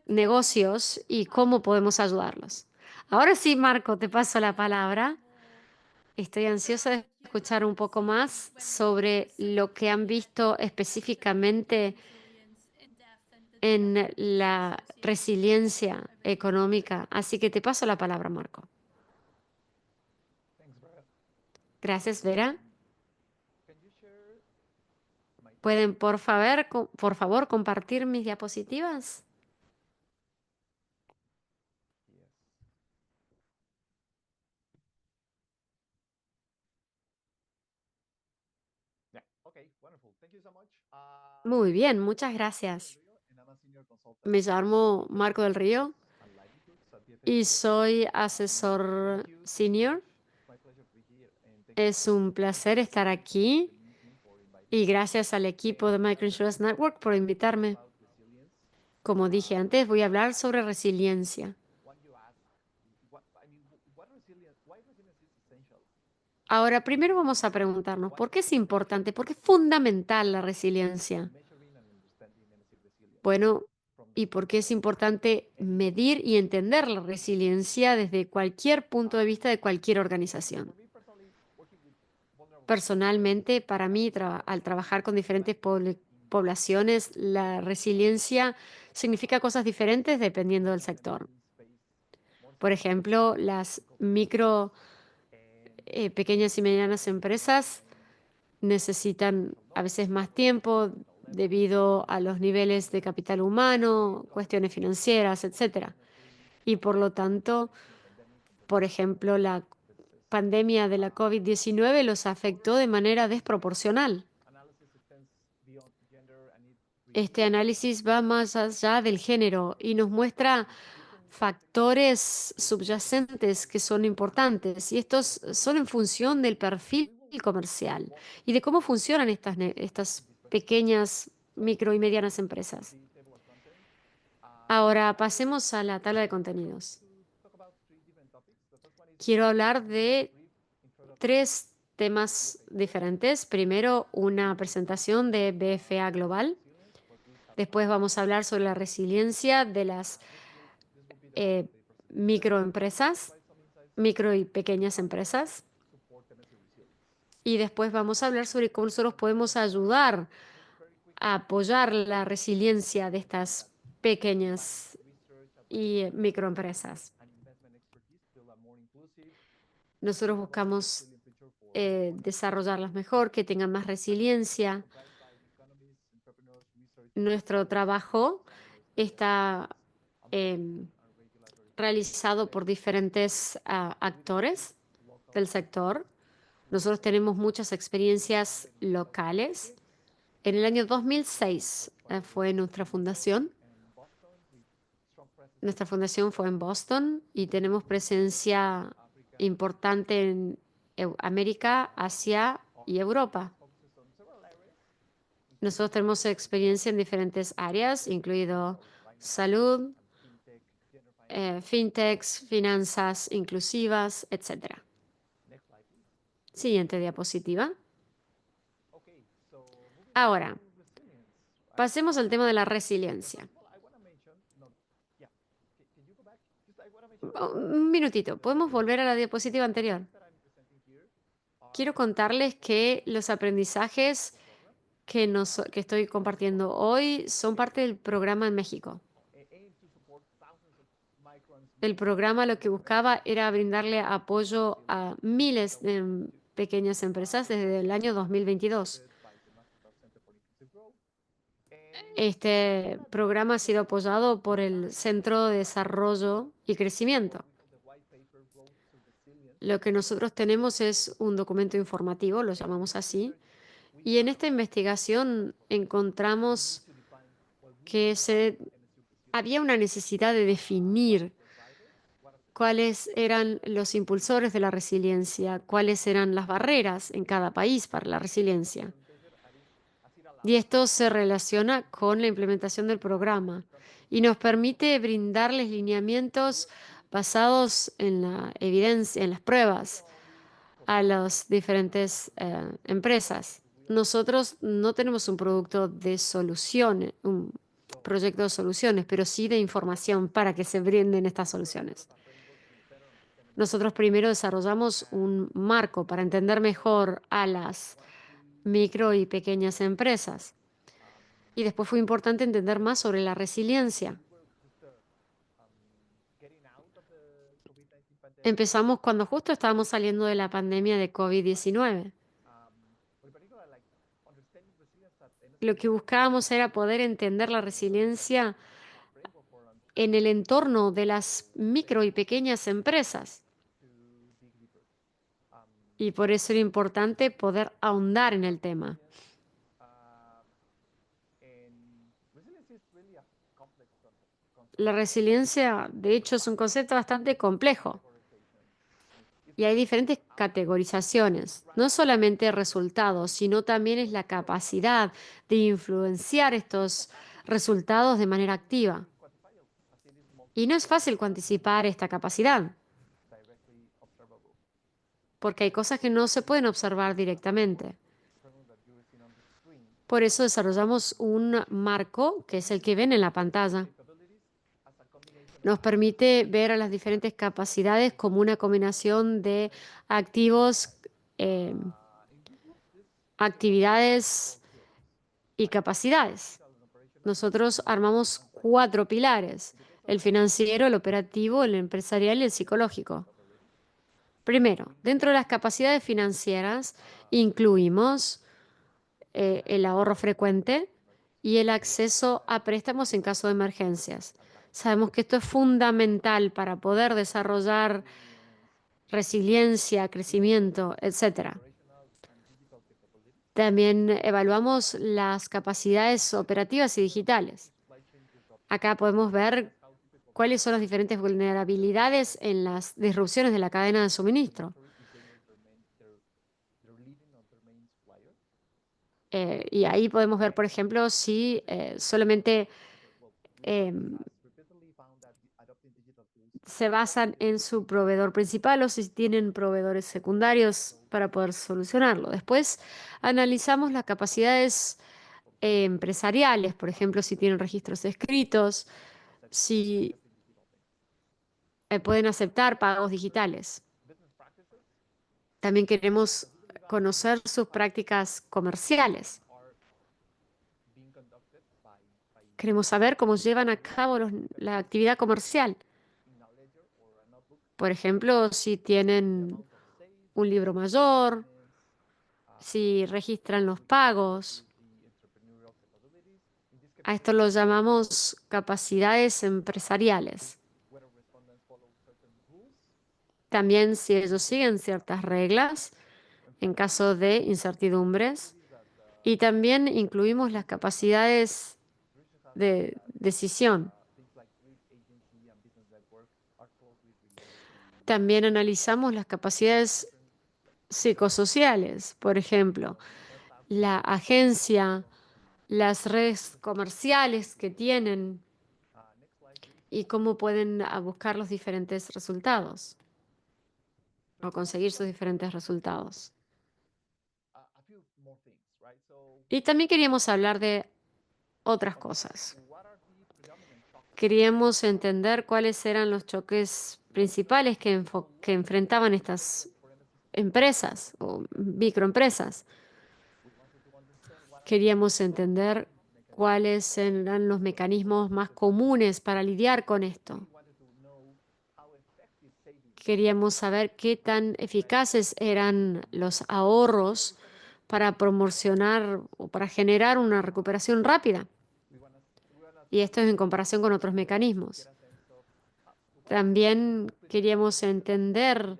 negocios y cómo podemos ayudarlos. Ahora sí, Marco, te paso la palabra. Estoy ansiosa de escuchar un poco más sobre lo que han visto específicamente resilience in depth and the en la resiliencia económica. Así que te paso la palabra, Marco. Gracias, Vera. ¿Pueden, por favor, compartir mis diapositivas? Muy bien, muchas gracias. Me llamo Marco del Río y soy asesor senior. Es un placer estar aquí y gracias al equipo de Microinsurance Network por invitarme. Como dije antes, voy a hablar sobre resiliencia. Ahora, primero vamos a preguntarnos, ¿por qué es importante? ¿Por qué es fundamental la resiliencia? Bueno, ¿y por qué es importante medir y entender la resiliencia desde cualquier punto de vista de cualquier organización? Personalmente, para mí, al trabajar con diferentes poblaciones, la resiliencia significa cosas diferentes dependiendo del sector. Por ejemplo, las pequeñas y medianas empresas necesitan a veces más tiempo debido a los niveles de capital humano, cuestiones financieras, etc. Y por lo tanto, por ejemplo, la pandemia de la COVID-19 los afectó de manera desproporcional. Este análisis va más allá del género y nos muestra factores subyacentes que son importantes y estos son en función del perfil comercial y de cómo funcionan estas pequeñas, micro y medianas empresas. Ahora pasemos a la tabla de contenidos. Quiero hablar de 3 temas diferentes. Primero, una presentación de BFA Global. Después vamos a hablar sobre la resiliencia de las microempresas, micro y pequeñas empresas. Y después vamos a hablar sobre cómo nosotros podemos ayudar a apoyar la resiliencia de estas pequeñas y microempresas. Nosotros buscamos desarrollarlas mejor, que tengan más resiliencia. Nuestro trabajo está realizado por diferentes actores del sector. Nosotros tenemos muchas experiencias locales. En el año 2006 fue nuestra fundación. Nuestra fundación fue en Boston y tenemos presencia importante en América, Asia y Europa. Nosotros tenemos experiencia en diferentes áreas, incluido salud, fintechs, finanzas inclusivas, etc. Siguiente diapositiva. Ahora, pasemos al tema de la resiliencia. Un minutito, ¿podemos volver a la diapositiva anterior? Quiero contarles que los aprendizajes que estoy compartiendo hoy son parte del programa en México. El programa lo que buscaba era brindarle apoyo a miles de pequeñas empresas desde el año 2022. Este programa ha sido apoyado por el Centro de Desarrollo y Crecimiento. Lo que nosotros tenemos es un documento informativo, lo llamamos así, y en esta investigación encontramos que había una necesidad de definir cuáles eran los impulsores de la resiliencia, cuáles eran las barreras en cada país para la resiliencia. Y esto se relaciona con la implementación del programa y nos permite brindarles lineamientos basados en la evidencia, en las pruebas, a las diferentes empresas. Nosotros no tenemos un producto de soluciones, un proyecto de soluciones, pero sí de información para que se brinden estas soluciones. Nosotros primero desarrollamos un marco para entender mejor a las micro y pequeñas empresas. Y después fue importante entender más sobre la resiliencia. Empezamos cuando justo estábamos saliendo de la pandemia de COVID-19. Lo que buscábamos era poder entender la resiliencia en el entorno de las micro y pequeñas empresas. Y por eso era importante poder ahondar en el tema. La resiliencia, de hecho, es un concepto bastante complejo. Y hay diferentes categorizaciones. No solamente resultados, sino también es la capacidad de influenciar estos resultados de manera activa. Y no es fácil cuantificar esta capacidad, porque hay cosas que no se pueden observar directamente. Por eso desarrollamos un marco, que es el que ven en la pantalla. Nos permite ver a las diferentes capacidades como una combinación de activos, actividades y capacidades. Nosotros armamos 4 pilares: el financiero, el operativo, el empresarial y el psicológico. Primero, dentro de las capacidades financieras incluimos el ahorro frecuente y el acceso a préstamos en caso de emergencias. Sabemos que esto es fundamental para poder desarrollar resiliencia, crecimiento, etc. También evaluamos las capacidades operativas y digitales. Acá podemos ver cuáles son las diferentes vulnerabilidades en las disrupciones de la cadena de suministro. Y ahí podemos ver, por ejemplo, si solamente se basan en su proveedor principal o si tienen proveedores secundarios para poder solucionarlo. Después analizamos las capacidades empresariales, por ejemplo, si tienen registros escritos, si pueden aceptar pagos digitales. También queremos conocer sus prácticas comerciales. Queremos saber cómo llevan a cabo la actividad comercial. Por ejemplo, si tienen un libro mayor, si registran los pagos. A esto lo llamamos capacidades empresariales. También si ellos siguen ciertas reglas en caso de incertidumbres. Y también incluimos las capacidades de decisión. También analizamos las capacidades psicosociales, por ejemplo, la agencia, las redes comerciales que tienen y cómo pueden buscar los diferentes resultados o conseguir sus diferentes resultados. Y también queríamos hablar de otras cosas. Queríamos entender cuáles eran los choques principales que enfrentaban estas empresas o microempresas. Queríamos entender cuáles eran los mecanismos más comunes para lidiar con esto. Queríamos saber qué tan eficaces eran los ahorros para promocionar o para generar una recuperación rápida. Y esto es en comparación con otros mecanismos. También queríamos entender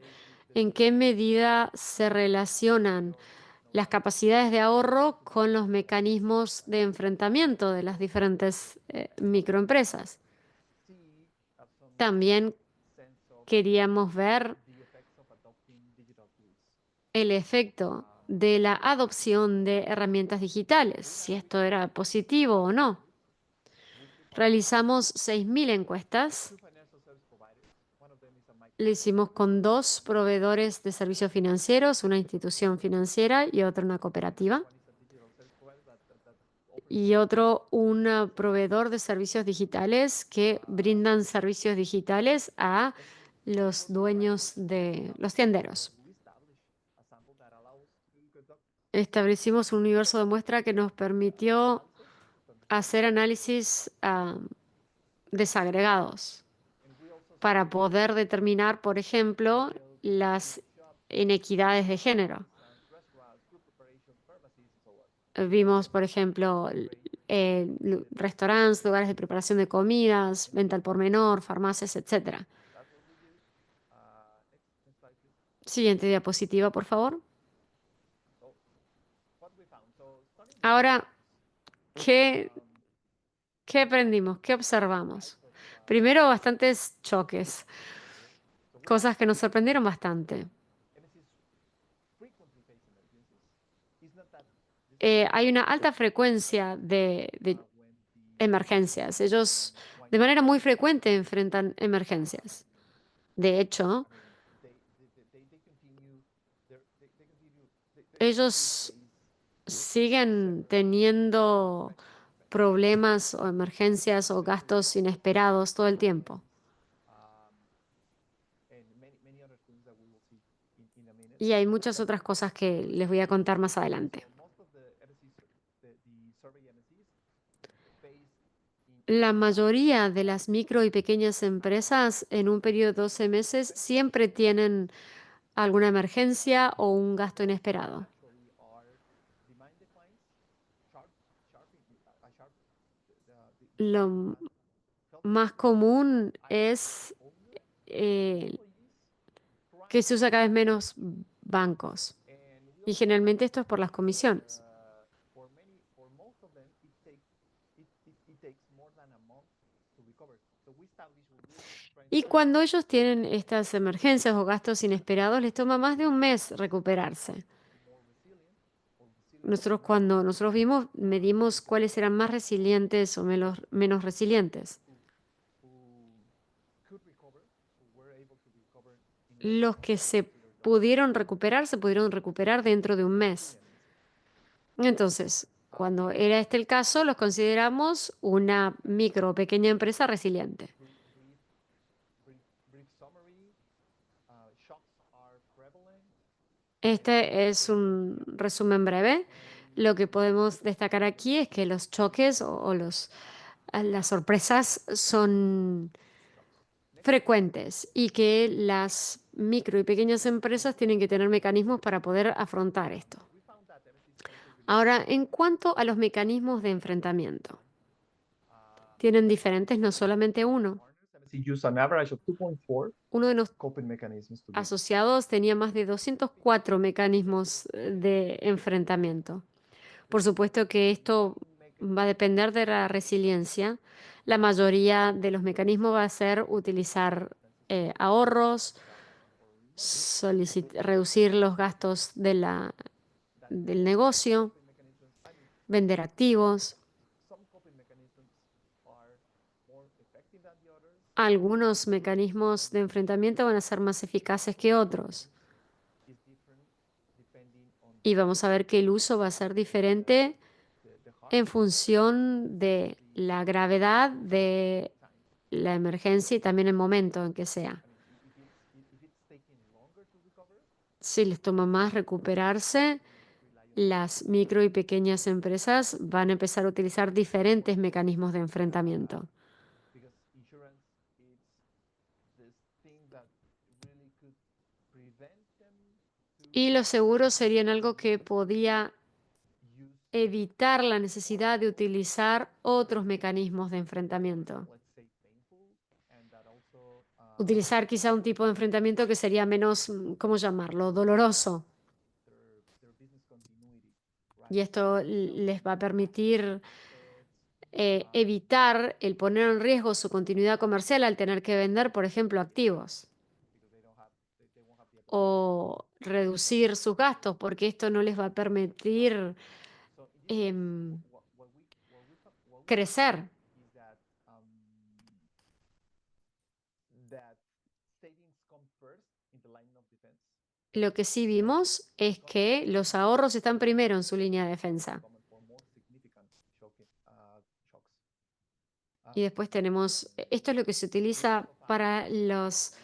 en qué medida se relacionan las capacidades de ahorro con los mecanismos de enfrentamiento de las diferentes microempresas. También queríamos ver el efecto de la adopción de herramientas digitales, si esto era positivo o no. Realizamos 6.000 encuestas. Lo hicimos con 2 proveedores de servicios financieros, una institución financiera y otra una cooperativa. Y otro, un proveedor de servicios digitales que brindan servicios digitales a los dueños de los tienderos. Establecimos un universo de muestra que nos permitió hacer análisis desagregados para poder determinar, por ejemplo, las inequidades de género. Vimos, por ejemplo, restaurantes, lugares de preparación de comidas, venta al por menor, farmacias, etc. Siguiente diapositiva, por favor. Ahora, ¿qué aprendimos? ¿Qué observamos? Primero, bastantes choques, cosas que nos sorprendieron bastante. Hay una alta frecuencia de emergencias. Ellos de manera muy frecuente enfrentan emergencias. De hecho, ellos siguen teniendo problemas o emergencias o gastos inesperados todo el tiempo. Y hay muchas otras cosas que les voy a contar más adelante. La mayoría de las micro y pequeñas empresas en un periodo de 12 meses siempre tienen alguna emergencia o un gasto inesperado. Lo más común es que se usa cada vez menos bancos. Y generalmente esto es por las comisiones. Y cuando ellos tienen estas emergencias o gastos inesperados, les toma más de un mes recuperarse. Cuando nosotros medimos cuáles eran más resilientes o menos resilientes. Los que se pudieron recuperar dentro de un mes. Entonces, cuando era este el caso, los consideramos una micro o pequeña empresa resiliente. Este es un resumen breve. Lo que podemos destacar aquí es que los choques o las sorpresas son frecuentes y que las micro y pequeñas empresas tienen que tener mecanismos para poder afrontar esto. Ahora, en cuanto a los mecanismos de enfrentamiento, tienen diferentes, no solamente uno. MSC used an average of 2.4 Uno de los coping mechanisms to be asociados tenía más de 204 mecanismos de enfrentamiento. Por supuesto que esto va a depender de la resiliencia. La mayoría de los mecanismos va a ser utilizar ahorros, reducir los gastos del negocio, vender activos. some coping mechanisms are more effective than the others. Algunos mecanismos de enfrentamiento van a ser más eficaces que otros. Is different depending on Y vamos a ver que el uso va a ser diferente the en función de la gravedad de la emergencia y también el momento en que sea. if it's taking longer to recover, Si les toma más recuperarse, las micro y pequeñas empresas van a empezar a utilizar diferentes mecanismos de enfrentamiento. because insurance is this thing that really could prevent them Y los seguros serían algo que podía use, evitar la necesidad de utilizar otros mecanismos de enfrentamiento. let's say, painful, and that also Utilizar quizá un tipo de enfrentamiento que sería menos, ¿cómo llamarlo?, doloroso. their business continuity. Y esto les va a permitir evitar el poner en riesgo su continuidad comercial al tener que vender, por ejemplo, activos. O reducir sus gastos, porque esto no les va a permitir crecer. Is that savings come first in the line of defense, Lo que sí vimos es que los ahorros están primero en su línea de defensa. common for more significant shocks. Y después tenemos, esto es lo que se utiliza para las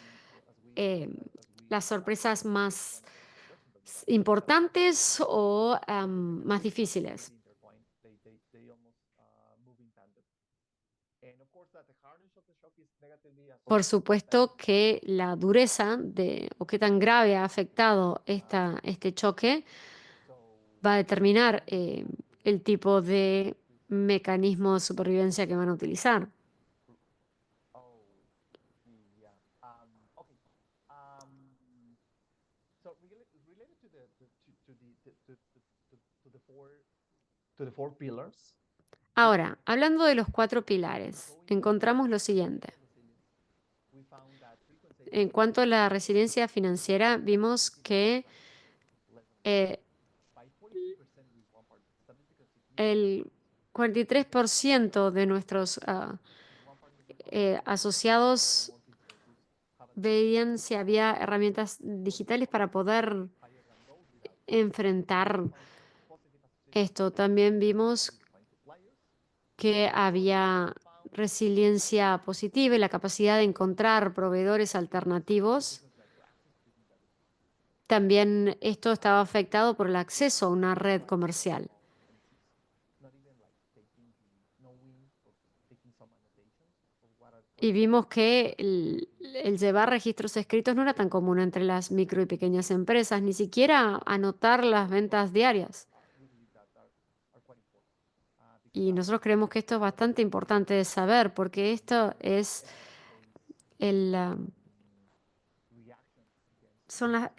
sorpresas más importantes o más difíciles. Intertwined, they almost move in tandem. And of course, that the hardness of the shock is negatively Por associated supuesto que la dureza o qué tan grave ha afectado este choque va a determinar el tipo de mecanismo de supervivencia que van a utilizar. Oh, yeah. Okay. So related to the four pillars, Ahora, hablando de los 4 pilares, encontramos lo siguiente. we found that frequency En cuanto a la resiliencia financiera, vimos que by 43% with one part. Statistical significance el 43% de nuestros asociados veían si había herramientas digitales para poder enfrentar esto. También vimos que había resiliencia positiva y la capacidad de encontrar proveedores alternativos. También esto estaba afectado por el acceso a una red comercial. not even like taking the knowing or taking some annotations of what are Y vimos que el llevar registros escritos no era tan común entre las micro y pequeñas empresas, ni siquiera anotar las ventas diarias. quite important. Y nosotros creemos que esto es bastante importante de saber, porque esto es es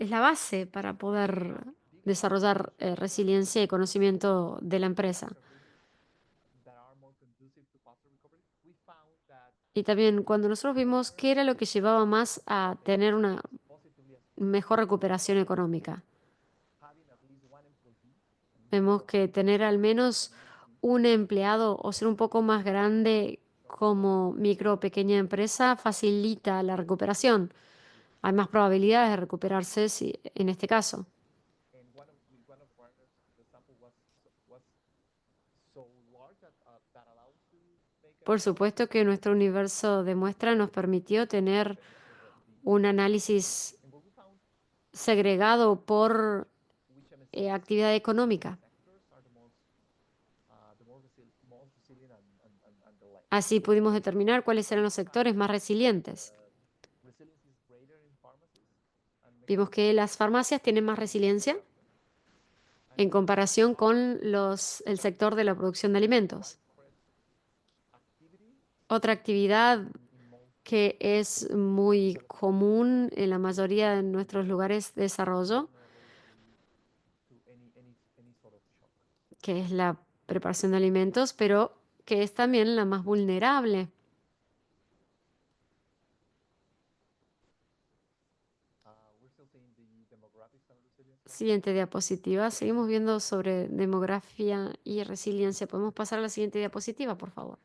la base para poder desarrollar resiliencia y conocimiento de la empresa. That are more conducive to faster recovery. We found that Y también cuando nosotros vimos qué era lo que llevaba más a tener una positively mejor recuperación económica, having at least one employee vemos que tener al menos un empleado o ser un poco más grande como micro o pequeña empresa facilita la recuperación. Hay más probabilidades de recuperarse en este caso. and one of partners, the sample was so large that allows to make Por supuesto que nuestro universo de muestra nos permitió tener un análisis segregado por actividad económica. sectors are the most resilient and the less. Así pudimos determinar cuáles eran los sectores más resilientes. Resilience is greater in pharmacies and Vimos que las farmacias tienen más resiliencia en comparación con el sector de la producción de alimentos. activity Otra actividad in most que es muy común en la mayoría de nuestros lugares de desarrollo, to any sort of shock. que es la preparación de alimentos, pero que es también la más vulnerable. We're still seeing the demographics and resilience. Siguiente diapositiva. Seguimos viendo sobre demografía y resiliencia. ¿Podemos pasar a la siguiente diapositiva, por favor?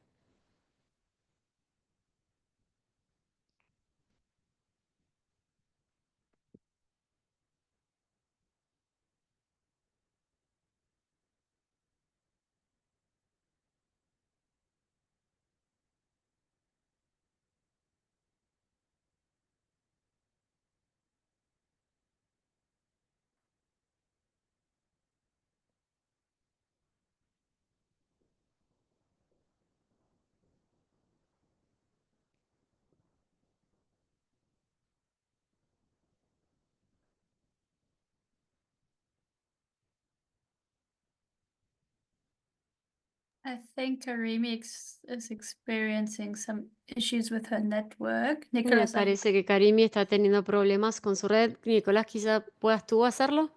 I think Karimi is experiencing some issues with her network. Me Nicholas, parece que Karimi está teniendo problemas con su red. Nicolás, quizá puedas tú hacerlo.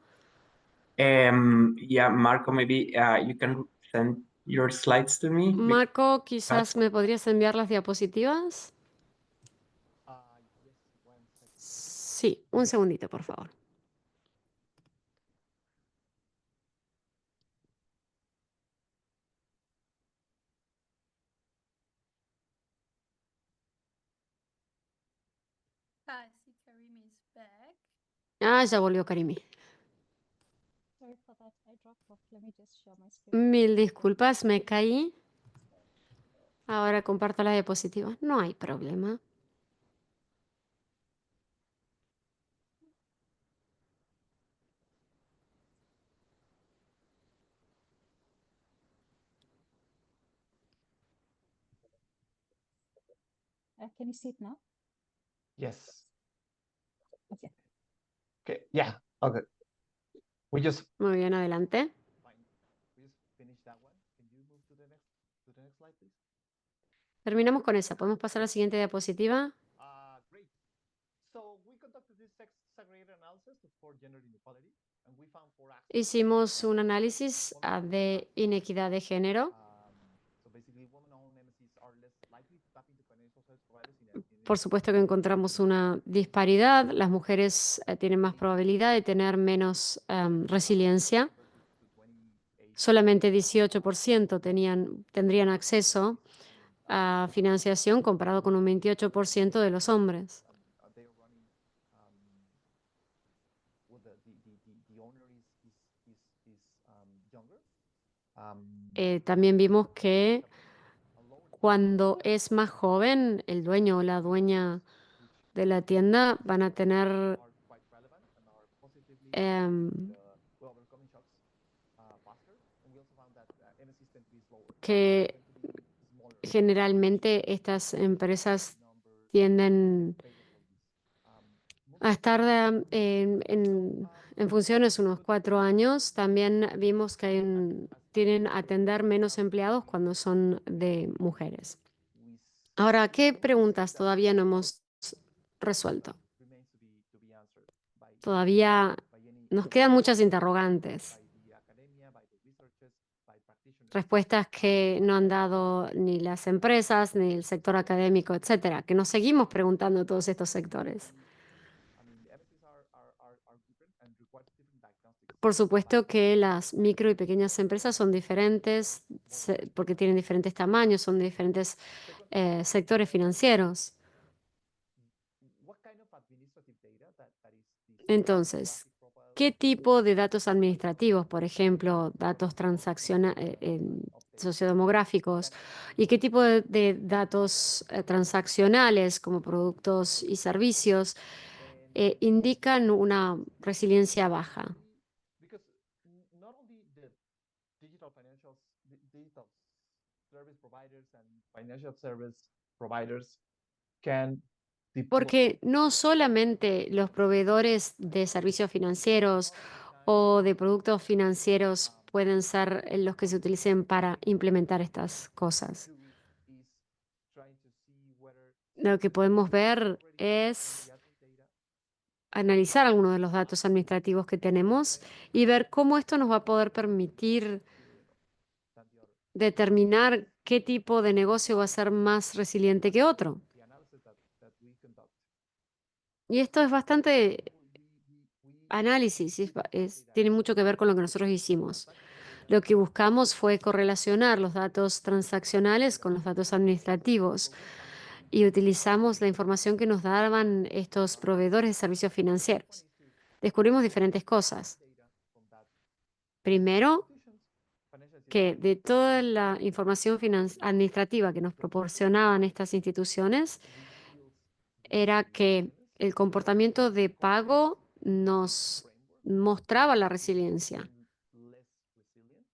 Yeah, Marco, maybe you can send your slides to me. Marco, quizás me podrías enviar las diapositivas. Yes, 1 second. Sí, un segundito, por favor. I see Karimi is back. Ah, ya volvió Karimi. Sorry for that. I dropped off. Let me just share my screen. Mil disculpas, me caí. Ahora comparto las diapositivas. No hay problema. Can you see it now? Yes. Okay. Okay. Yeah. Okay. We just Muy bien, adelante. finished that one. Can you move to the next slide, please? Terminamos con esa. ¿Podemos pasar a la siguiente diapositiva? Great. So we conducted this segregated analysis for gender inequality, and we found 4 axes. Hicimos un análisis de inequidad de género. So basically, women-owned MSCs are less likely to tap into financial service providers in Por supuesto que encontramos una disparidad. Las mujeres tienen más probabilidad de tener menos resiliencia. Solamente 18% tendrían acceso a financiación comparado con un 28% de los hombres. they are running. Well, the owner is younger. También vimos que cuando es más joven, el dueño o la dueña de la tienda van a tener Are quite relevant and are positively overcoming shocks faster. And we also found that MSCs tend to be slower. que Tend to be smaller. generalmente estas empresas Numbers, tienden favorable. a estar en funciones unos 4 años. También vimos que tienen a atender menos empleados cuando son de mujeres. Ahora, ¿qué preguntas todavía no hemos resuelto? Remains to be answered by Todavía nos quedan muchas interrogantes, the academia, by the researchers, by practitioners. respuestas que no han dado ni las empresas, ni el sector académico, etcétera, que nos seguimos preguntando todos estos sectores. I mean, the MSCs are different and require different diagnostics. Por supuesto que las micro y pequeñas empresas son diferentes porque tienen diferentes tamaños, son de diferentes sectores financieros. What kind of administrative data that is this Entonces, demographic profile ¿qué tipo de datos administrativos, por ejemplo, datos sociodemográficos, y qué tipo de datos transaccionales como productos y servicios indican una resiliencia baja? because service providers and financial service providers can deploy Porque no solamente los proveedores de servicios financieros o de productos financieros pueden ser los que se utilicen para implementar estas cosas. is trying to see whether Lo que podemos ver es analizar algunos de los datos administrativos que tenemos y ver cómo esto nos va a poder permitir than the other. determinar qué tipo de negocio va a ser más resiliente que otro. The analysis that we conduct. Y esto es bastante We análisis, tiene mucho que ver con lo que nosotros hicimos. Lo que buscamos fue correlacionar los datos transaccionales con los datos administrativos y utilizamos la información que nos daban estos proveedores de servicios financieros. Descubrimos diferentes cosas. data from that Primero, institutions, financial que de toda la información administrativa que nos proporcionaban estas instituciones, reveals era que el comportamiento de pago nos mostraba la resiliencia. less resilient.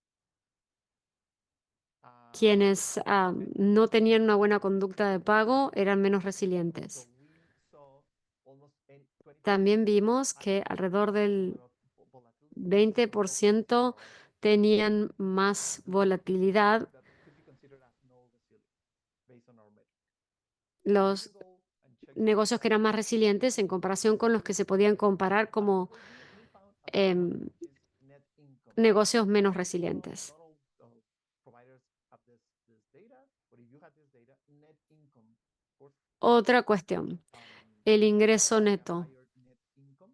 Quienes no tenían una buena conducta de pago eran menos resilientes. So we saw almost 20% También vimos que alrededor del 20% tenían más volatilidad. that could be considered as no resilient based on our metric. Los Go and check negocios que eran más resilientes en comparación con los que se podían comparar como we found a pattern em, which is net income. negocios menos resilientes. Not all providers have this data, but if you have this data, net income for Otra cuestión, el ingreso neto. higher net income,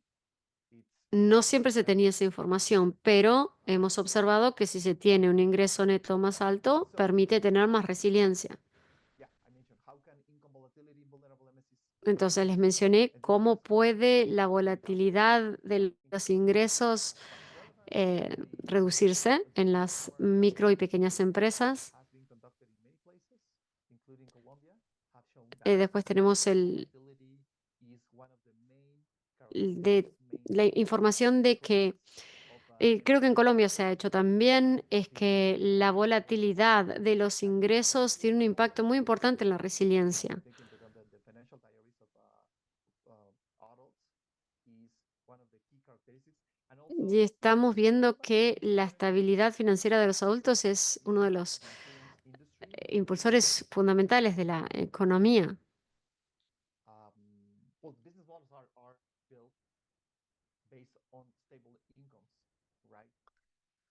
it's No siempre se tenía esa información, pero hemos observado que si se tiene un ingreso neto más alto, permite tener más resiliencia. yeah, I mentioned how can income volatility in vulnerable MSCs Entonces les mencioné cómo puede la volatilidad de los ingresos reducirse en las micro y pequeñas empresas. has been conducted in many places, including Colombia, have shown Después tenemos volatility is one of the main de la información de que creo que en Colombia se ha hecho también, es que la volatilidad de los ingresos tiene un impacto muy importante en la resiliencia. take into account that the financial diaries of adults is one of the key characteristics, and also Y estamos viendo que la estabilidad financiera de los adultos es uno de los insurance industry. impulsores fundamentales de la economía. Well, business models are built based on stable incomes, right?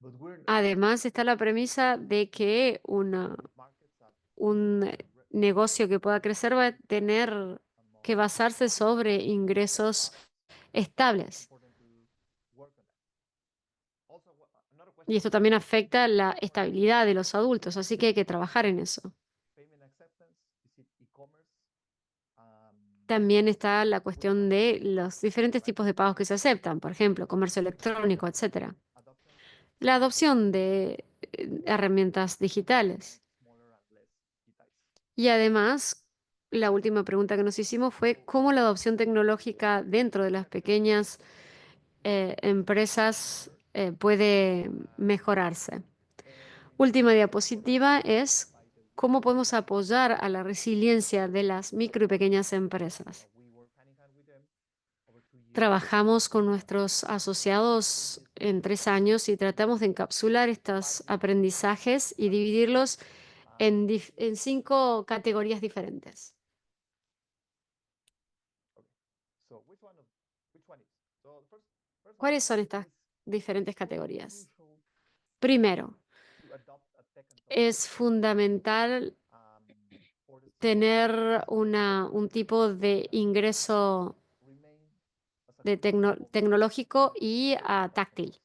But we're Además está la premisa de que markets that un negocio que pueda crecer va a tener que basarse sobre ingresos estables. important to work on that. Also, another question, Y esto también afecta la estabilidad de los adultos, así que hay que trabajar en eso. payment acceptance, is it e-commerce? También está la cuestión de los diferentes tipos de pagos que se aceptan, por ejemplo, comercio electrónico, etc. Adoption, La adopción de herramientas digitales. smaller and less digitized. Y además, la última pregunta que nos hicimos fue cómo la adopción tecnológica dentro de las pequeñas empresas puede mejorarse. Última diapositiva es cómo podemos apoyar a la resiliencia de las micro y pequeñas empresas. We work hand in hand with them over 2 years. Trabajamos con nuestros asociados en 3 años y tratamos de encapsular estos aprendizajes y dividirlos en 5 categorías diferentes. So which one is? So the first one ¿Cuáles son is estas diferentes categorías? crucial Primero, to adopt a tech and es fundamental for the tener un tipo de ingreso remain as a de tecnológico y táctil,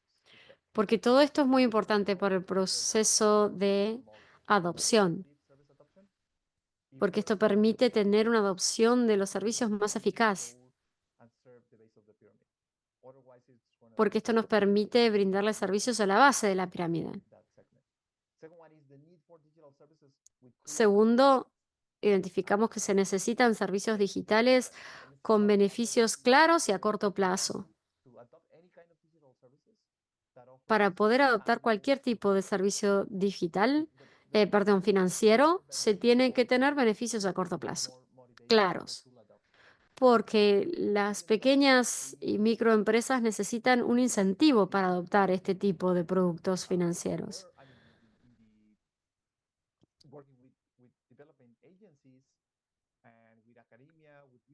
porque todo esto es muy importante para el proceso de adopción, service adoption. porque esto permite tener una adopción de los servicios más eficaz, And serve the base of the pyramid. Otherwise, it's gonna porque esto nos permite brindarle servicios a la base de la pirámide. that segment. Second one is the need for digital services with clear Segundo, identificamos que se necesitan servicios digitales con beneficios claros y a corto plazo. to adopt any kind of digital services that offer Para poder adoptar cualquier tipo de servicio digital, perdón, financiero, se tienen que tener beneficios a corto plazo, claros, porque las pequeñas y microempresas necesitan un incentivo para adoptar este tipo de productos financieros.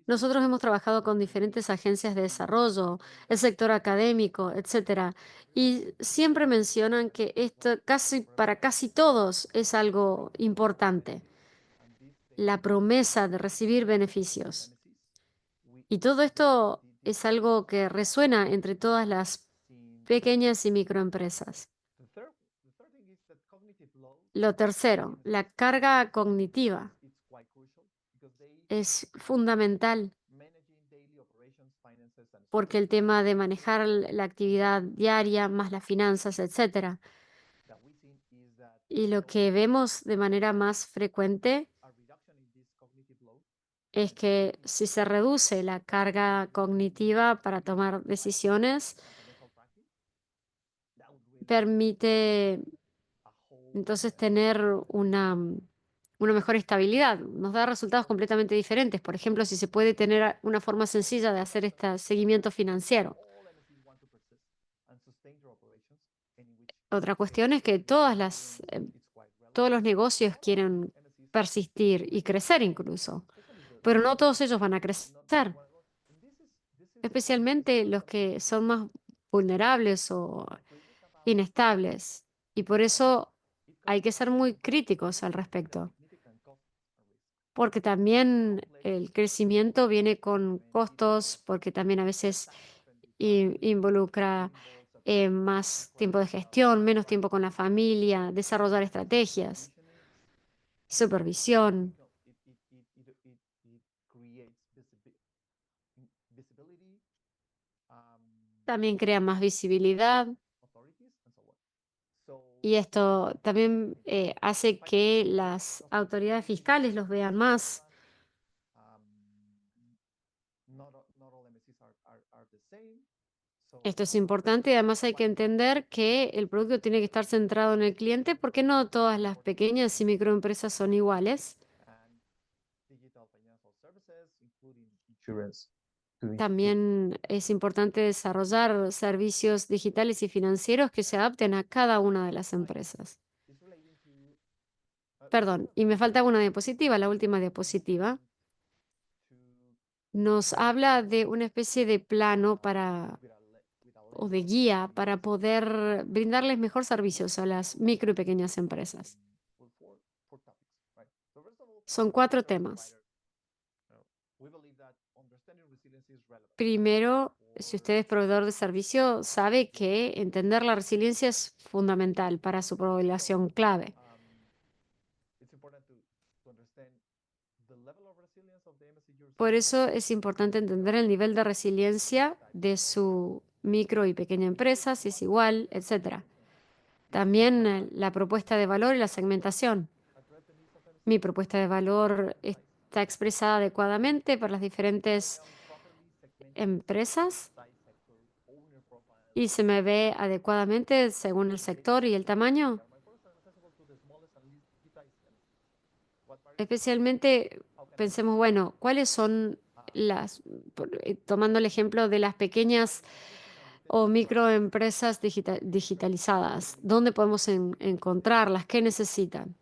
Nosotros hemos trabajado con diferentes agencias de desarrollo, el sector académico, etcétera, y siempre mencionan que esto para casi todos es algo importante, la promesa de recibir beneficios. Y todo esto es algo que resuena entre todas las pequeñas y microempresas. Lo tercero, la carga cognitiva es fundamental porque el tema de manejar la actividad diaria, más las finanzas, etcétera. Y lo que vemos de manera más frecuente es que si se reduce la carga cognitiva para tomar decisiones, permite entonces tener una mejor estabilidad. Nos da resultados completamente diferentes. Por ejemplo, si se puede tener una forma sencilla de hacer este seguimiento financiero. Otra cuestión es que todos los negocios quieren persistir y crecer incluso, pero no todos ellos van a crecer, especialmente los que son más vulnerables o inestables. Y por eso hay que ser muy críticos al respecto, porque también el crecimiento viene con costos, porque también a veces involucra más tiempo de gestión, menos tiempo con la familia, desarrollar estrategias, supervisión. También crea más visibilidad y esto también hace que las autoridades fiscales los vean más. Esto es importante y además hay que entender que el producto tiene que estar centrado en el cliente porque no todas las pequeñas y microempresas son iguales. También es importante desarrollar servicios digitales y financieros que se adapten a cada una de las empresas. Perdón, y me falta una diapositiva, la última diapositiva. Nos habla de una especie de plano o de guía para poder brindarles mejor servicios a las micro y pequeñas empresas. Son 4 temas. Primero, si usted es proveedor de servicio, sabe que entender la resiliencia es fundamental para su población clave. Por eso es importante entender el nivel de resiliencia de su micro y pequeña empresa, si es igual, etc. También la propuesta de valor y la segmentación. Mi propuesta de valor está expresada adecuadamente por las diferentes empresas y se me ve adecuadamente según el sector y el tamaño. Especialmente pensemos, bueno, ¿cuáles son tomando el ejemplo de las pequeñas o microempresas digitalizadas? ¿Dónde podemos encontrarlas? ¿Qué necesitan?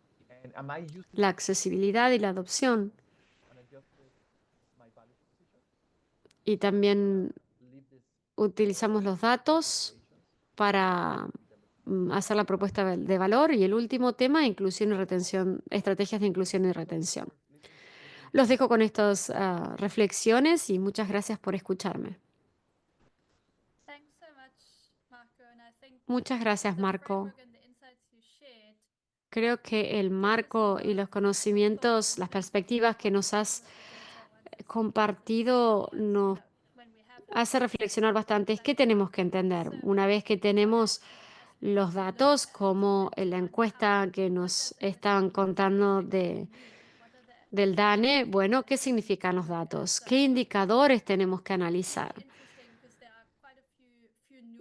La accesibilidad y la adopción. Y también utilizamos los datos para hacer la propuesta de valor. Y el último tema, inclusión y retención, estrategias de inclusión y retención. Los dejo con estas reflexiones y muchas gracias por escucharme. Muchas gracias, Marco. Creo que el marco y los conocimientos, las perspectivas que nos has compartido nos hace reflexionar bastante. ¿Qué tenemos que entender? Una vez que tenemos los datos, como en la encuesta que nos están contando del DANE, bueno, ¿qué significan los datos? ¿Qué indicadores tenemos que analizar?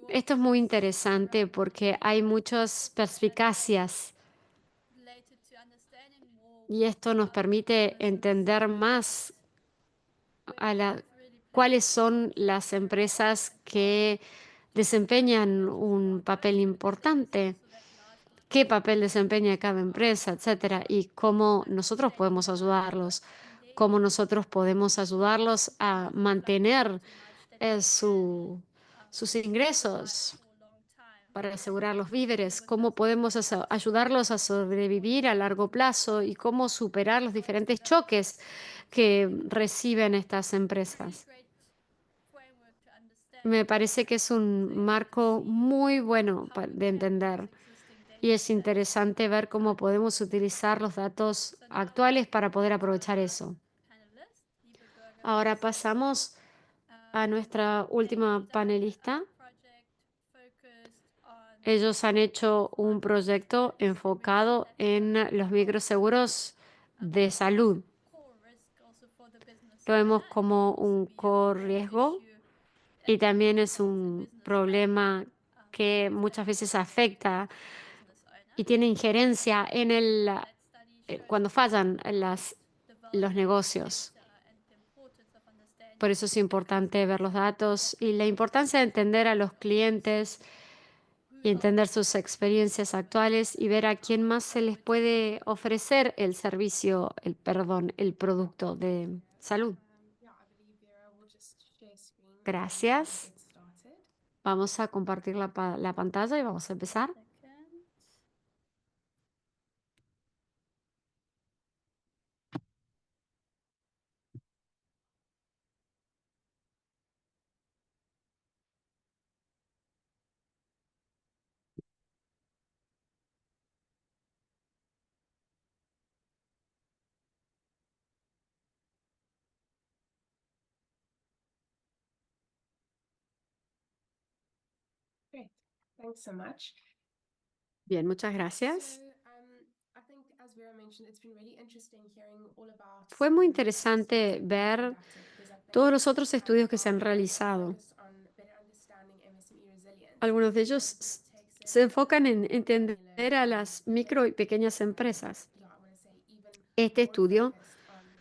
Esto es muy interesante porque hay muchas perspicacias Y esto nos permite entender más cuáles son las empresas que desempeñan un papel importante, qué papel desempeña cada empresa, etcétera, y cómo nosotros podemos ayudarlos, cómo nosotros podemos ayudarlos a mantener sus ingresos para asegurar los víveres, cómo podemos ayudarlos a sobrevivir a largo plazo y cómo superar los diferentes choques que reciben estas empresas. Me parece que es un marco muy bueno de entender y es interesante ver cómo podemos utilizar los datos actuales para poder aprovechar eso. Ahora pasamos a nuestra última panelista. Ellos han hecho un proyecto enfocado en los microseguros de salud. Lo vemos como un riesgo y también es un problema que muchas veces afecta y tiene injerencia en cuando fallan los negocios. Por eso es importante ver los datos y la importancia de entender a los clientes y entender sus experiencias actuales y ver a quién más se les puede ofrecer el servicio, el producto de salud. Gracias. Vamos a compartir la pantalla y vamos a empezar. Great. Thanks so much. Bien, muchas gracias. Fue muy interesante ver todos los otros estudios que se han realizado. Algunos de ellos se enfocan en entender a las micro y pequeñas empresas. Este estudio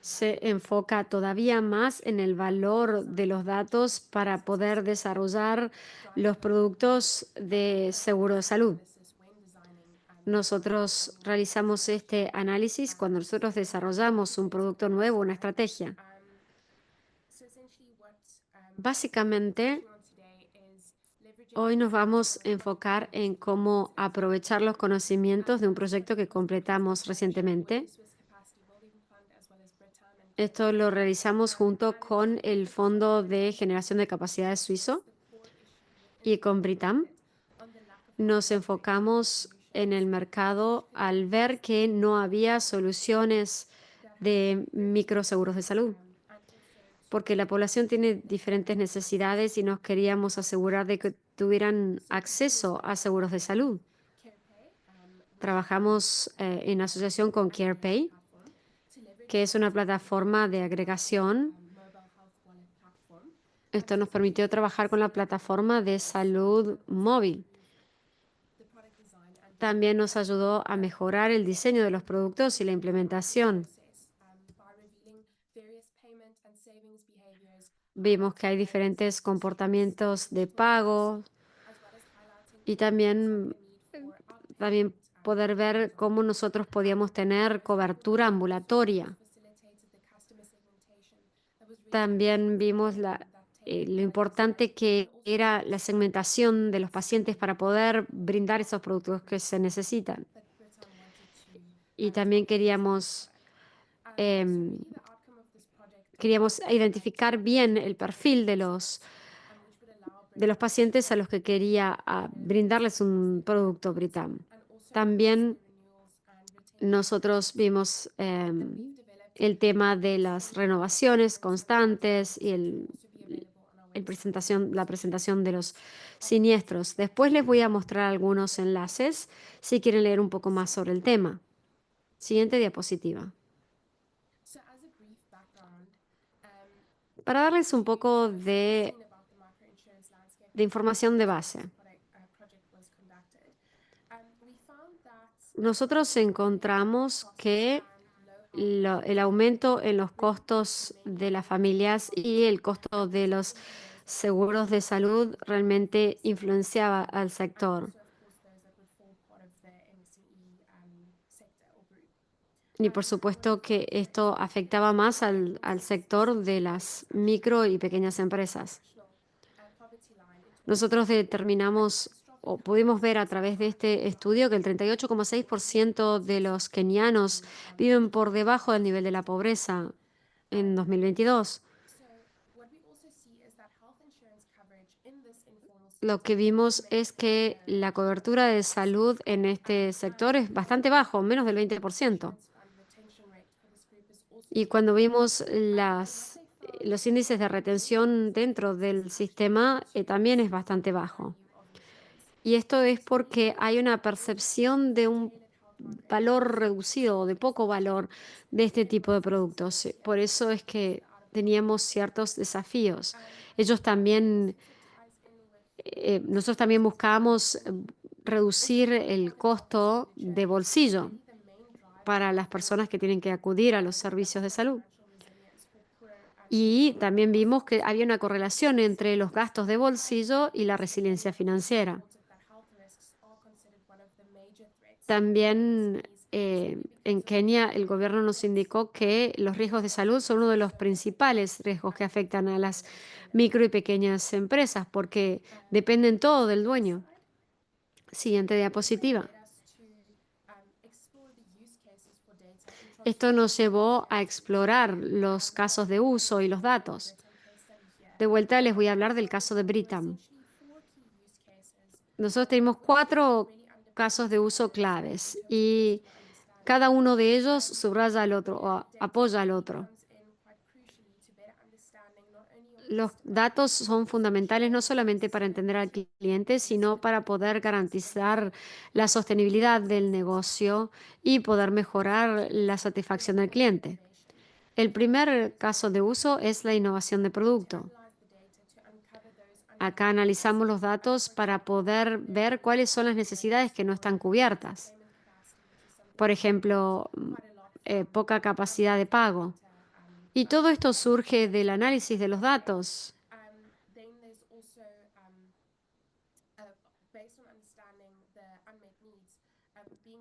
se enfoca todavía más en el valor de los datos para poder desarrollar los productos de seguro de salud. Nosotros realizamos este análisis cuando nosotros desarrollamos un producto nuevo, una estrategia. Básicamente, hoy nos vamos a enfocar en cómo aprovechar los conocimientos de un proyecto que completamos recientemente. Esto lo realizamos junto con el Fondo de Generación de Capacidades Suizo y con Britam. Nos enfocamos en el mercado al ver que no había soluciones de microseguros de salud, porque la población tiene diferentes necesidades y nos queríamos asegurar de que tuvieran acceso a seguros de salud. Trabajamos en asociación con CarePay, que es una plataforma de agregación. Esto nos permitió trabajar con la plataforma de salud móvil. También nos ayudó a mejorar el diseño de los productos y la implementación. Vimos que hay diferentes comportamientos de pago y también poder ver cómo nosotros podíamos tener cobertura ambulatoria. También vimos lo importante que era la segmentación de los pacientes para poder brindar esos productos que se necesitan. Y también queríamos identificar bien el perfil de los pacientes a los que quería brindarles un producto Britam. También nosotros vimos el tema de las renovaciones constantes y la presentación de los siniestros. Después les voy a mostrar algunos enlaces si quieren leer un poco más sobre el tema. Siguiente diapositiva. Para darles un poco de información de base. Nosotros encontramos que el aumento en los costos de las familias y el costo de los seguros de salud realmente influenciaba al sector. Y por supuesto que esto afectaba más al sector de las micro y pequeñas empresas. Nosotros determinamos o pudimos ver a través de este estudio que el 38,6% de los kenianos viven por debajo del nivel de la pobreza en 2022. Lo que vimos es que la cobertura de salud en este sector es bastante bajo, menos del 20%. Y cuando vimos los índices de retención dentro del sistema, también es bastante bajo. Y esto es porque hay una percepción de un valor reducido o de poco valor de este tipo de productos. Por eso es que teníamos ciertos desafíos. Nosotros también buscábamos reducir el costo de bolsillo para las personas que tienen que acudir a los servicios de salud. Y también vimos que había una correlación entre los gastos de bolsillo y la resiliencia financiera. También en Kenia el gobierno nos indicó que los riesgos de salud son uno de los principales riesgos que afectan a las micro y pequeñas empresas porque dependen todo del dueño. Siguiente diapositiva. Esto nos llevó a explorar los casos de uso y los datos. De vuelta les voy a hablar del caso de Britam. Nosotros tenemos 4 casos de uso claves y cada uno de ellos subraya al otro o apoya al otro. Los datos son fundamentales no solamente para entender al cliente, sino para poder garantizar la sostenibilidad del negocio y poder mejorar la satisfacción del cliente. El primer caso de uso es la innovación de producto. Acá analizamos los datos para poder ver cuáles son las necesidades que no están cubiertas. Por ejemplo, poca capacidad de pago. Y todo esto surge del análisis de los datos.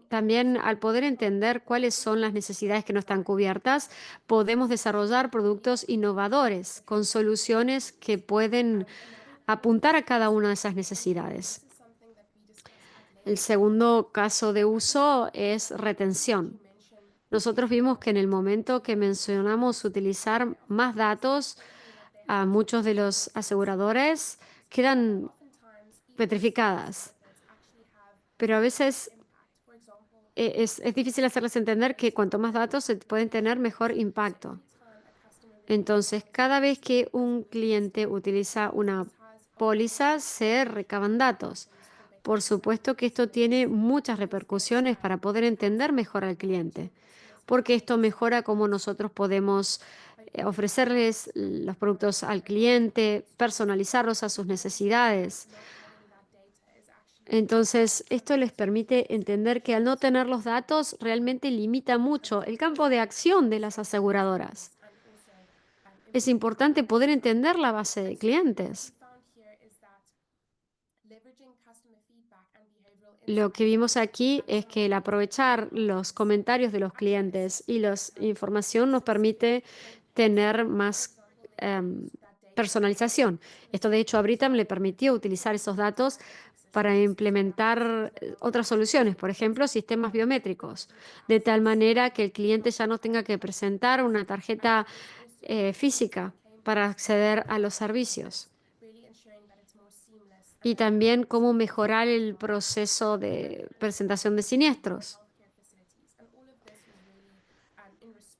También al poder entender cuáles son las necesidades que no están cubiertas, podemos desarrollar productos innovadores con soluciones que pueden apuntar a cada una de esas necesidades. El segundo caso de uso es retención. Nosotros vimos que en el momento que mencionamos utilizar más datos, a muchos de los aseguradores quedan petrificadas. Pero a veces es difícil hacerles entender que cuanto más datos se pueden tener, mejor impacto. Entonces, cada vez que un cliente utiliza una póliza, se recaban datos. Por supuesto que esto tiene muchas repercusiones para poder entender mejor al cliente, porque esto mejora cómo nosotros podemos ofrecerles los productos al cliente, personalizarlos a sus necesidades. Entonces, esto les permite entender que al no tener los datos, realmente limita mucho el campo de acción de las aseguradoras. Es importante poder entender la base de clientes. Lo que vimos aquí es que el aprovechar los comentarios de los clientes y la información nos permite tener más personalización. Esto, de hecho, a Britam le permitió utilizar esos datos para implementar otras soluciones, por ejemplo, sistemas biométricos, de tal manera que el cliente ya no tenga que presentar una tarjeta física para acceder a los servicios. Y también cómo mejorar el proceso de presentación de siniestros.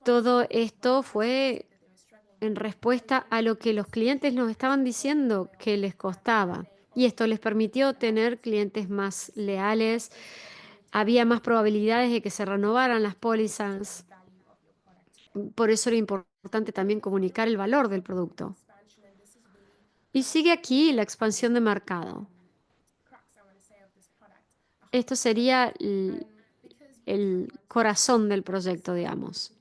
Todo esto fue en respuesta a lo que los clientes nos estaban diciendo que les costaba. Y esto les permitió tener clientes más leales. Había más probabilidades de que se renovaran las pólizas. Por eso era importante también comunicar el valor del producto. Y sigue aquí la expansión de mercado. Esto sería el corazón del proyecto, digamos.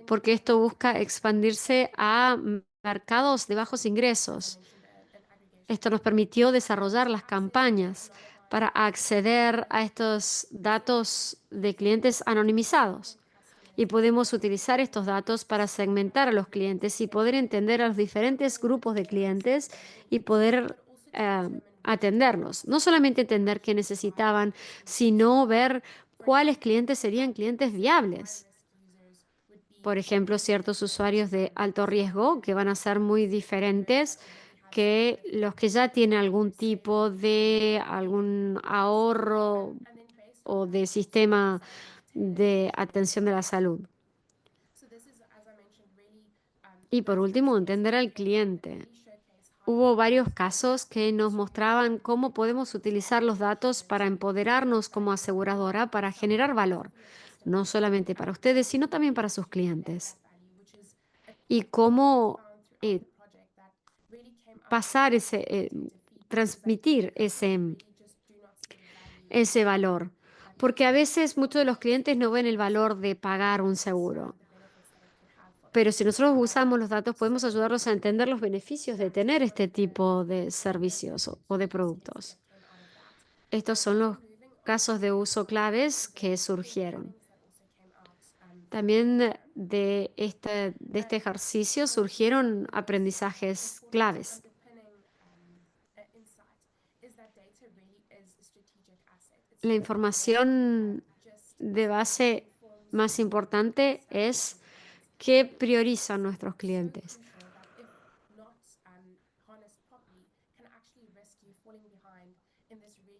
porque esto busca expandirse a mercados de bajos ingresos. Esto nos permitió desarrollar las campañas para acceder a estos datos de clientes anonimizados. Y podemos utilizar estos datos para segmentar a los clientes y poder entender a los diferentes grupos de clientes y poder atenderlos. No solamente entender qué necesitaban, sino ver cuáles clientes serían clientes viables. Por ejemplo, ciertos usuarios de alto riesgo que van a ser muy diferentes que los que ya tienen algún tipo de algún ahorro o de sistema de atención de la salud. Y por último, entender al cliente. Hubo varios casos que nos mostraban cómo podemos utilizar los datos para empoderarnos como aseguradora, para generar valor, no solamente para ustedes, sino también para sus clientes. Y cómo pasar transmitir ese valor. Porque a veces muchos de los clientes no ven el valor de pagar un seguro. Pero si nosotros usamos los datos, podemos ayudarlos a entender los beneficios de tener este tipo de servicios o de productos. Estos son los casos de uso claves que surgieron. También de este ejercicio surgieron aprendizajes claves. La información de base más importante es qué priorizan nuestros clientes.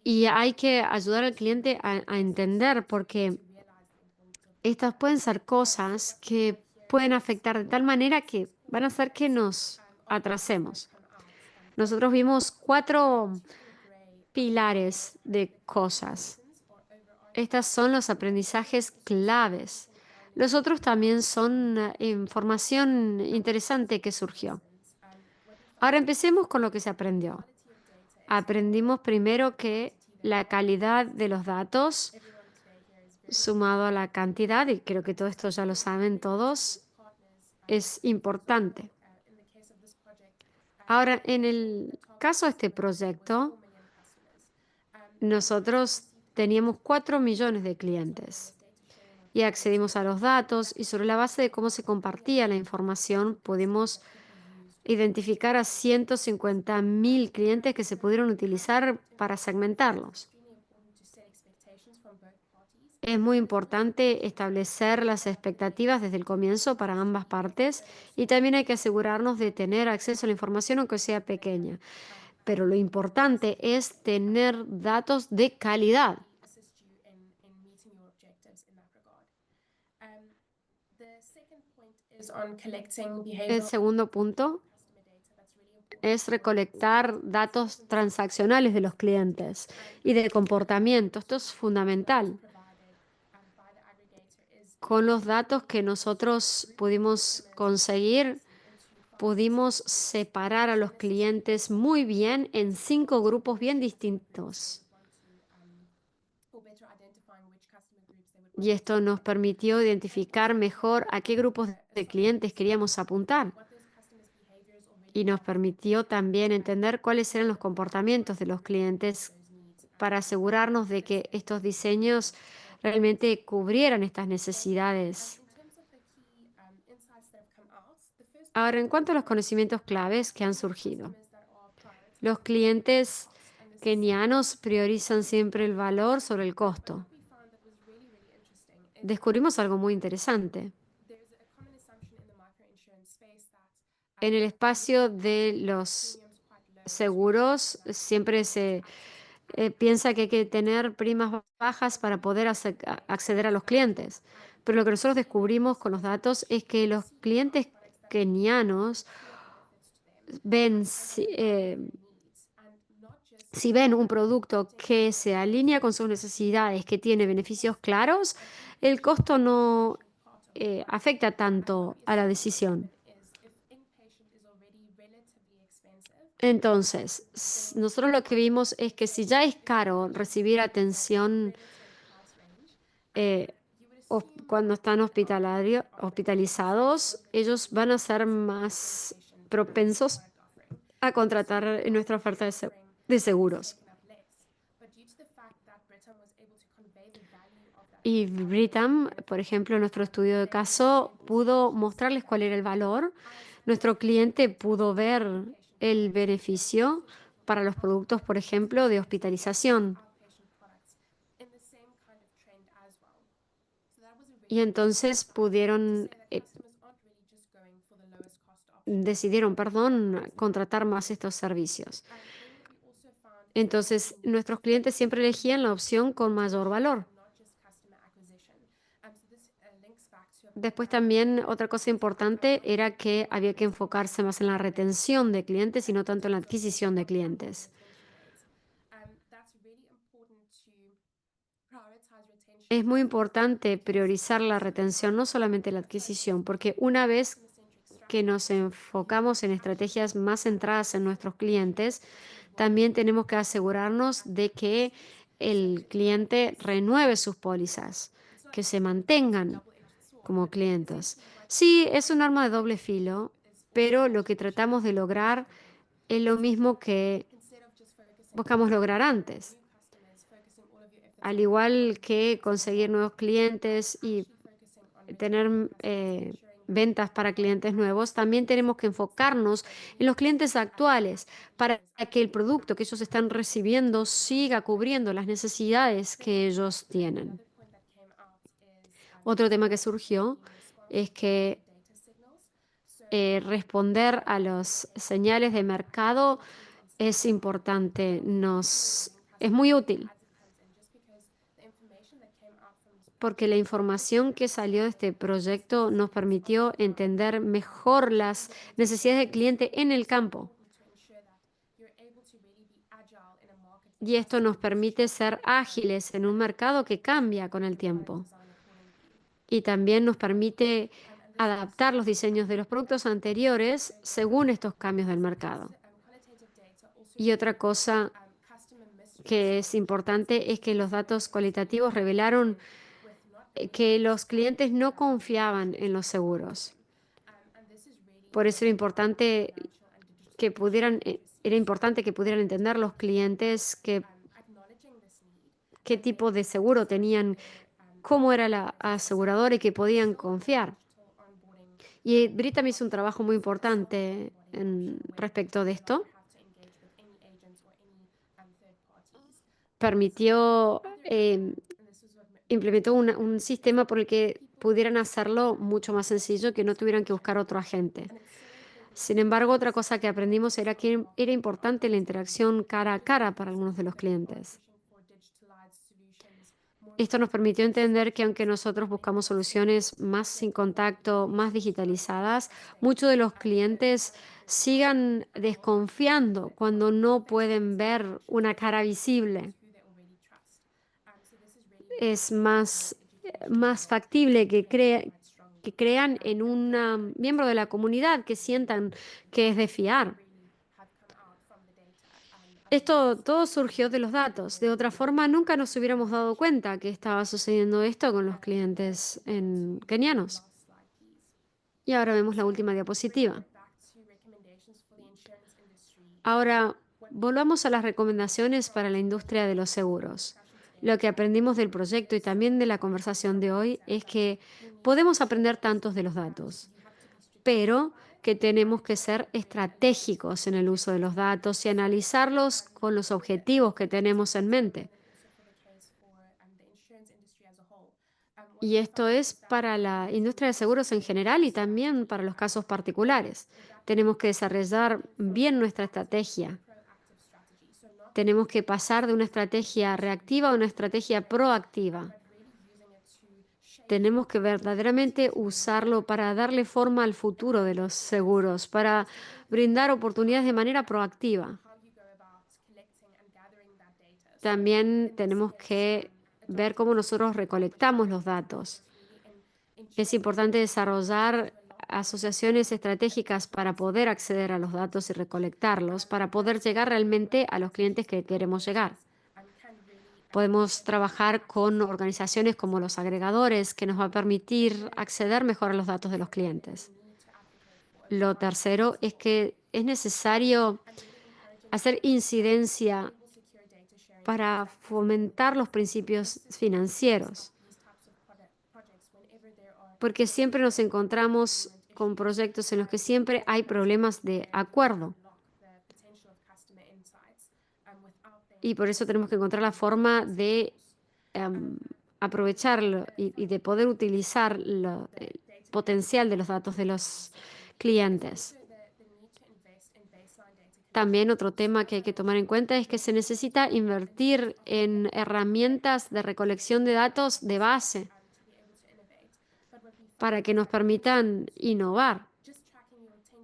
Y hay que ayudar al cliente a entender, porque estas pueden ser cosas que pueden afectar de tal manera que van a hacer que nos atrasemos. Nosotros vimos 4 pilares de cosas. Estos son los aprendizajes claves. Los otros también son información interesante que surgió. Ahora empecemos con lo que se aprendió. Aprendimos primero que la calidad de los datos sumado a la cantidad, y creo que todo esto ya lo saben todos, es importante. Ahora, en el caso de este proyecto, nosotros teníamos 4 millones de clientes y accedimos a los datos, y sobre la base de cómo se compartía la información pudimos identificar a 150.000 clientes que se pudieron utilizar para segmentarlos. Es muy importante establecer las expectativas desde el comienzo para ambas partes, y también hay que asegurarnos de tener acceso a la información aunque sea pequeña. Pero lo importante es tener datos de calidad. El segundo punto es recolectar datos transaccionales de los clientes y de comportamiento. Esto es fundamental. Con los datos que nosotros pudimos conseguir, pudimos separar a los clientes muy bien en 5 grupos bien distintos. Y esto nos permitió identificar mejor a qué grupos de clientes queríamos apuntar. Y nos permitió también entender cuáles eran los comportamientos de los clientes para asegurarnos de que estos diseños realmente cubrieran estas necesidades. Ahora, en cuanto a los conocimientos claves que han surgido, los clientes kenianos priorizan siempre el valor sobre el costo. Descubrimos algo muy interesante. En el espacio de los seguros siempre se piensa que hay que tener primas bajas para poder acceder a los clientes. Pero lo que nosotros descubrimos con los datos es que los clientes kenianos ven, si ven un producto que se alinea con sus necesidades, que tiene beneficios claros, el costo no afecta tanto a la decisión. Entonces, nosotros lo que vimos es que si ya es caro recibir atención cuando están hospitalizados, ellos van a ser más propensos a contratar en nuestra oferta de seguros. Y Britam, por ejemplo, en nuestro estudio de caso, pudo mostrarles cuál era el valor. Nuestro cliente pudo ver el beneficio para los productos, por ejemplo, de hospitalización. Y entonces decidieron, contratar más estos servicios. Entonces, nuestros clientes siempre elegían la opción con mayor valor. Después también otra cosa importante era que había que enfocarse más en la retención de clientes y no tanto en la adquisición de clientes. Es muy importante priorizar la retención, no solamente la adquisición, porque una vez que nos enfocamos en estrategias más centradas en nuestros clientes, también tenemos que asegurarnos de que el cliente renueve sus pólizas, que se mantengan como clientes. Sí, es un arma de doble filo, pero lo que tratamos de lograr es lo mismo que buscamos lograr antes. Al igual que conseguir nuevos clientes y tener ventas para clientes nuevos, también tenemos que enfocarnos en los clientes actuales para que el producto que ellos están recibiendo siga cubriendo las necesidades que ellos tienen. Otro tema que surgió es que responder a las señales de mercado es importante, es muy útil, porque la información que salió de este proyecto nos permitió entender mejor las necesidades del cliente en el campo. Y esto nos permite ser ágiles en un mercado que cambia con el tiempo. Y también nos permite adaptar los diseños de los productos anteriores según estos cambios del mercado. Y otra cosa que es importante es que los datos cualitativos revelaron que los clientes no confiaban en los seguros. Por eso era importante que pudieran entender los clientes qué tipo de seguro tenían, cómo era la aseguradora y que podían confiar. Y Britam hizo un trabajo muy importante respecto de esto. Implementó un sistema por el que pudieran hacerlo mucho más sencillo, que no tuvieran que buscar otro agente. Sin embargo, otra cosa que aprendimos era que era importante la interacción cara a cara para algunos de los clientes. Esto nos permitió entender que aunque nosotros buscamos soluciones más sin contacto, más digitalizadas, muchos de los clientes sigan desconfiando cuando no pueden ver una cara visible. Es más factible que crean en un miembro de la comunidad, que sientan que es de fiar. Esto todo surgió de los datos. De otra forma, nunca nos hubiéramos dado cuenta que estaba sucediendo esto con los clientes kenianos. Y ahora vemos la última diapositiva. Ahora, volvamos a las recomendaciones para la industria de los seguros. Lo que aprendimos del proyecto y también de la conversación de hoy es que podemos aprender tantos de los datos, pero que tenemos que ser estratégicos en el uso de los datos y analizarlos con los objetivos que tenemos en mente. Y esto es para la industria de seguros en general y también para los casos particulares. Tenemos que desarrollar bien nuestra estrategia. Tenemos que pasar de una estrategia reactiva a una estrategia proactiva. Tenemos que verdaderamente usarlo para darle forma al futuro de los seguros, para brindar oportunidades de manera proactiva. También tenemos que ver cómo nosotros recolectamos los datos. Es importante desarrollar asociaciones estratégicas para poder acceder a los datos y recolectarlos, para poder llegar realmente a los clientes que queremos llegar. Podemos trabajar con organizaciones como los agregadores, que nos va a permitir acceder mejor a los datos de los clientes. Lo tercero es que es necesario hacer incidencia para fomentar los principios financieros, porque siempre nos encontramos con proyectos en los que siempre hay problemas de acuerdo. Y por eso tenemos que encontrar la forma de aprovecharlo y de poder utilizar el potencial de los datos de los clientes. También otro tema que hay que tomar en cuenta es que se necesita invertir en herramientas de recolección de datos de base para que nos permitan innovar.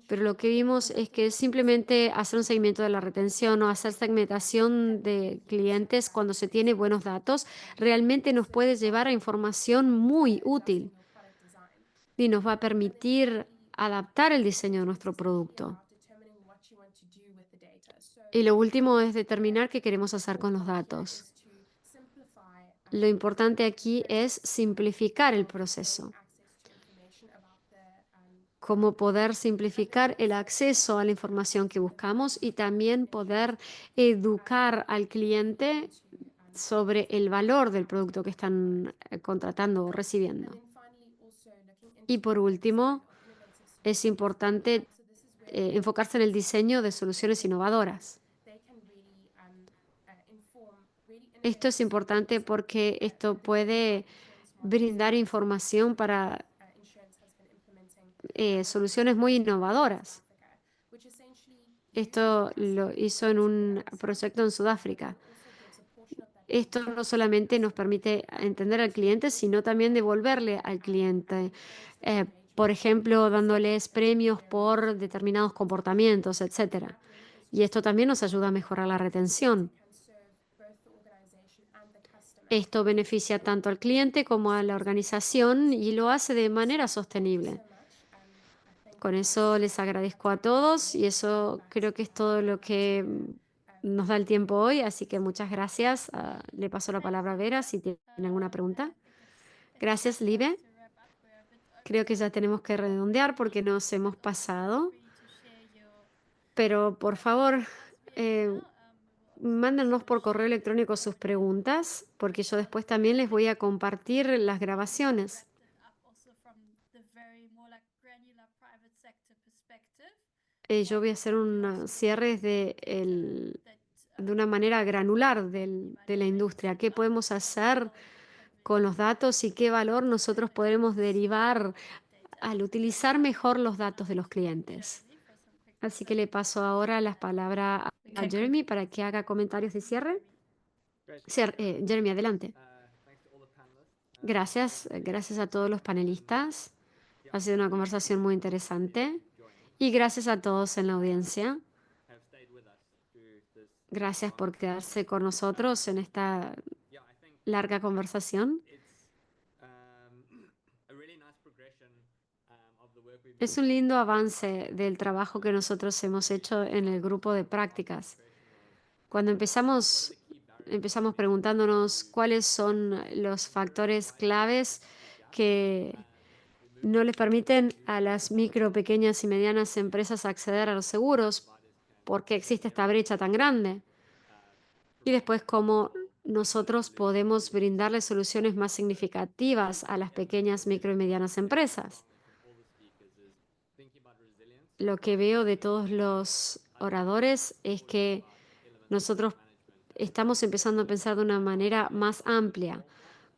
Pero lo que vimos es que simplemente hacer un seguimiento de la retención o hacer segmentación de clientes cuando se tiene buenos datos realmente nos puede llevar a información muy útil y nos va a permitir adaptar el diseño de nuestro producto. Y lo último es determinar qué queremos hacer con los datos. Lo importante aquí es simplificar el proceso. Cómo poder simplificar el acceso a la información que buscamos y también poder educar al cliente sobre el valor del producto que están contratando o recibiendo. Y por último, es importante enfocarse en el diseño de soluciones innovadoras. Esto es importante porque esto puede brindar información para soluciones muy innovadoras. Esto lo hizo en un proyecto en Sudáfrica. Esto no solamente nos permite entender al cliente, sino también devolverle al cliente. Por ejemplo, dándoles premios por determinados comportamientos, etc. Y esto también nos ayuda a mejorar la retención. Esto beneficia tanto al cliente como a la organización y lo hace de manera sostenible. Con eso les agradezco a todos y eso creo que es todo lo que nos da el tiempo hoy, así que muchas gracias. Le paso la palabra a Vera si tiene alguna pregunta. Gracias, Libe. Creo que ya tenemos que redondear porque nos hemos pasado. Pero por favor, mándennos por correo electrónico sus preguntas, porque yo después también les voy a compartir las grabaciones. Yo voy a hacer un cierre de una manera granular de la industria. ¿Qué podemos hacer con los datos y qué valor nosotros podremos derivar al utilizar mejor los datos de los clientes? Así que le paso ahora las palabras a Jeremy para que haga comentarios de cierre. Jeremy, adelante. Gracias a todos los panelistas. Ha sido una conversación muy interesante. Y gracias a todos en la audiencia. Gracias por quedarse con nosotros en esta larga conversación. Es un lindo avance del trabajo que nosotros hemos hecho en el grupo de prácticas. Cuando empezamos preguntándonos cuáles son los factores claves que no les permiten a las micro, pequeñas y medianas empresas acceder a los seguros, por qué existe esta brecha tan grande. Y después cómo nosotros podemos brindarles soluciones más significativas a las pequeñas, micro y medianas empresas. Lo que veo de todos los oradores es que nosotros estamos empezando a pensar de una manera más amplia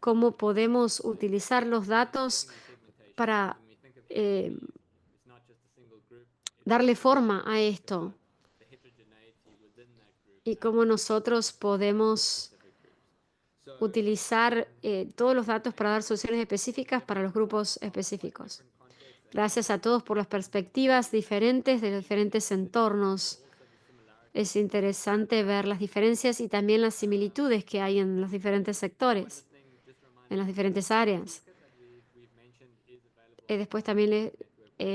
cómo podemos utilizar los datos para darle forma a esto y cómo nosotros podemos utilizar todos los datos para dar soluciones específicas para los grupos específicos. Gracias a todos por las perspectivas diferentes de los diferentes entornos. Es interesante ver las diferencias y también las similitudes que hay en los diferentes sectores, en las diferentes áreas. Después también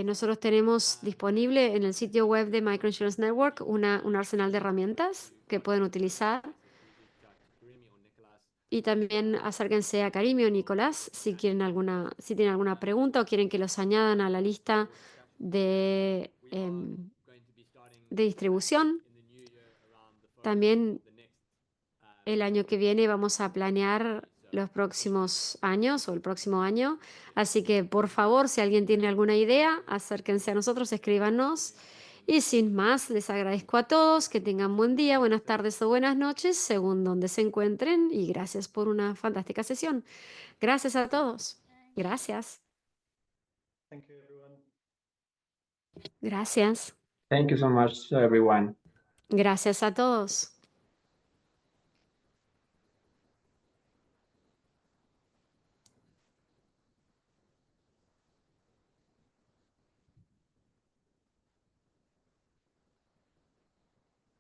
nosotros tenemos disponible en el sitio web de Microinsurance Network un arsenal de herramientas que pueden utilizar. Y también acérquense a Karim o Nicolás si tienen alguna pregunta o quieren que los añadan a la lista de, de distribución. También el año que viene vamos a planear los próximos años o el próximo año. Así que, por favor, si alguien tiene alguna idea, acérquense a nosotros, escríbanos. Y sin más, les agradezco a todos, que tengan buen día, buenas tardes o buenas noches, según donde se encuentren. Y gracias por una fantástica sesión. Gracias a todos. Gracias. Thank you, everyone. Gracias. Thank you so much, everyone. Gracias a todos.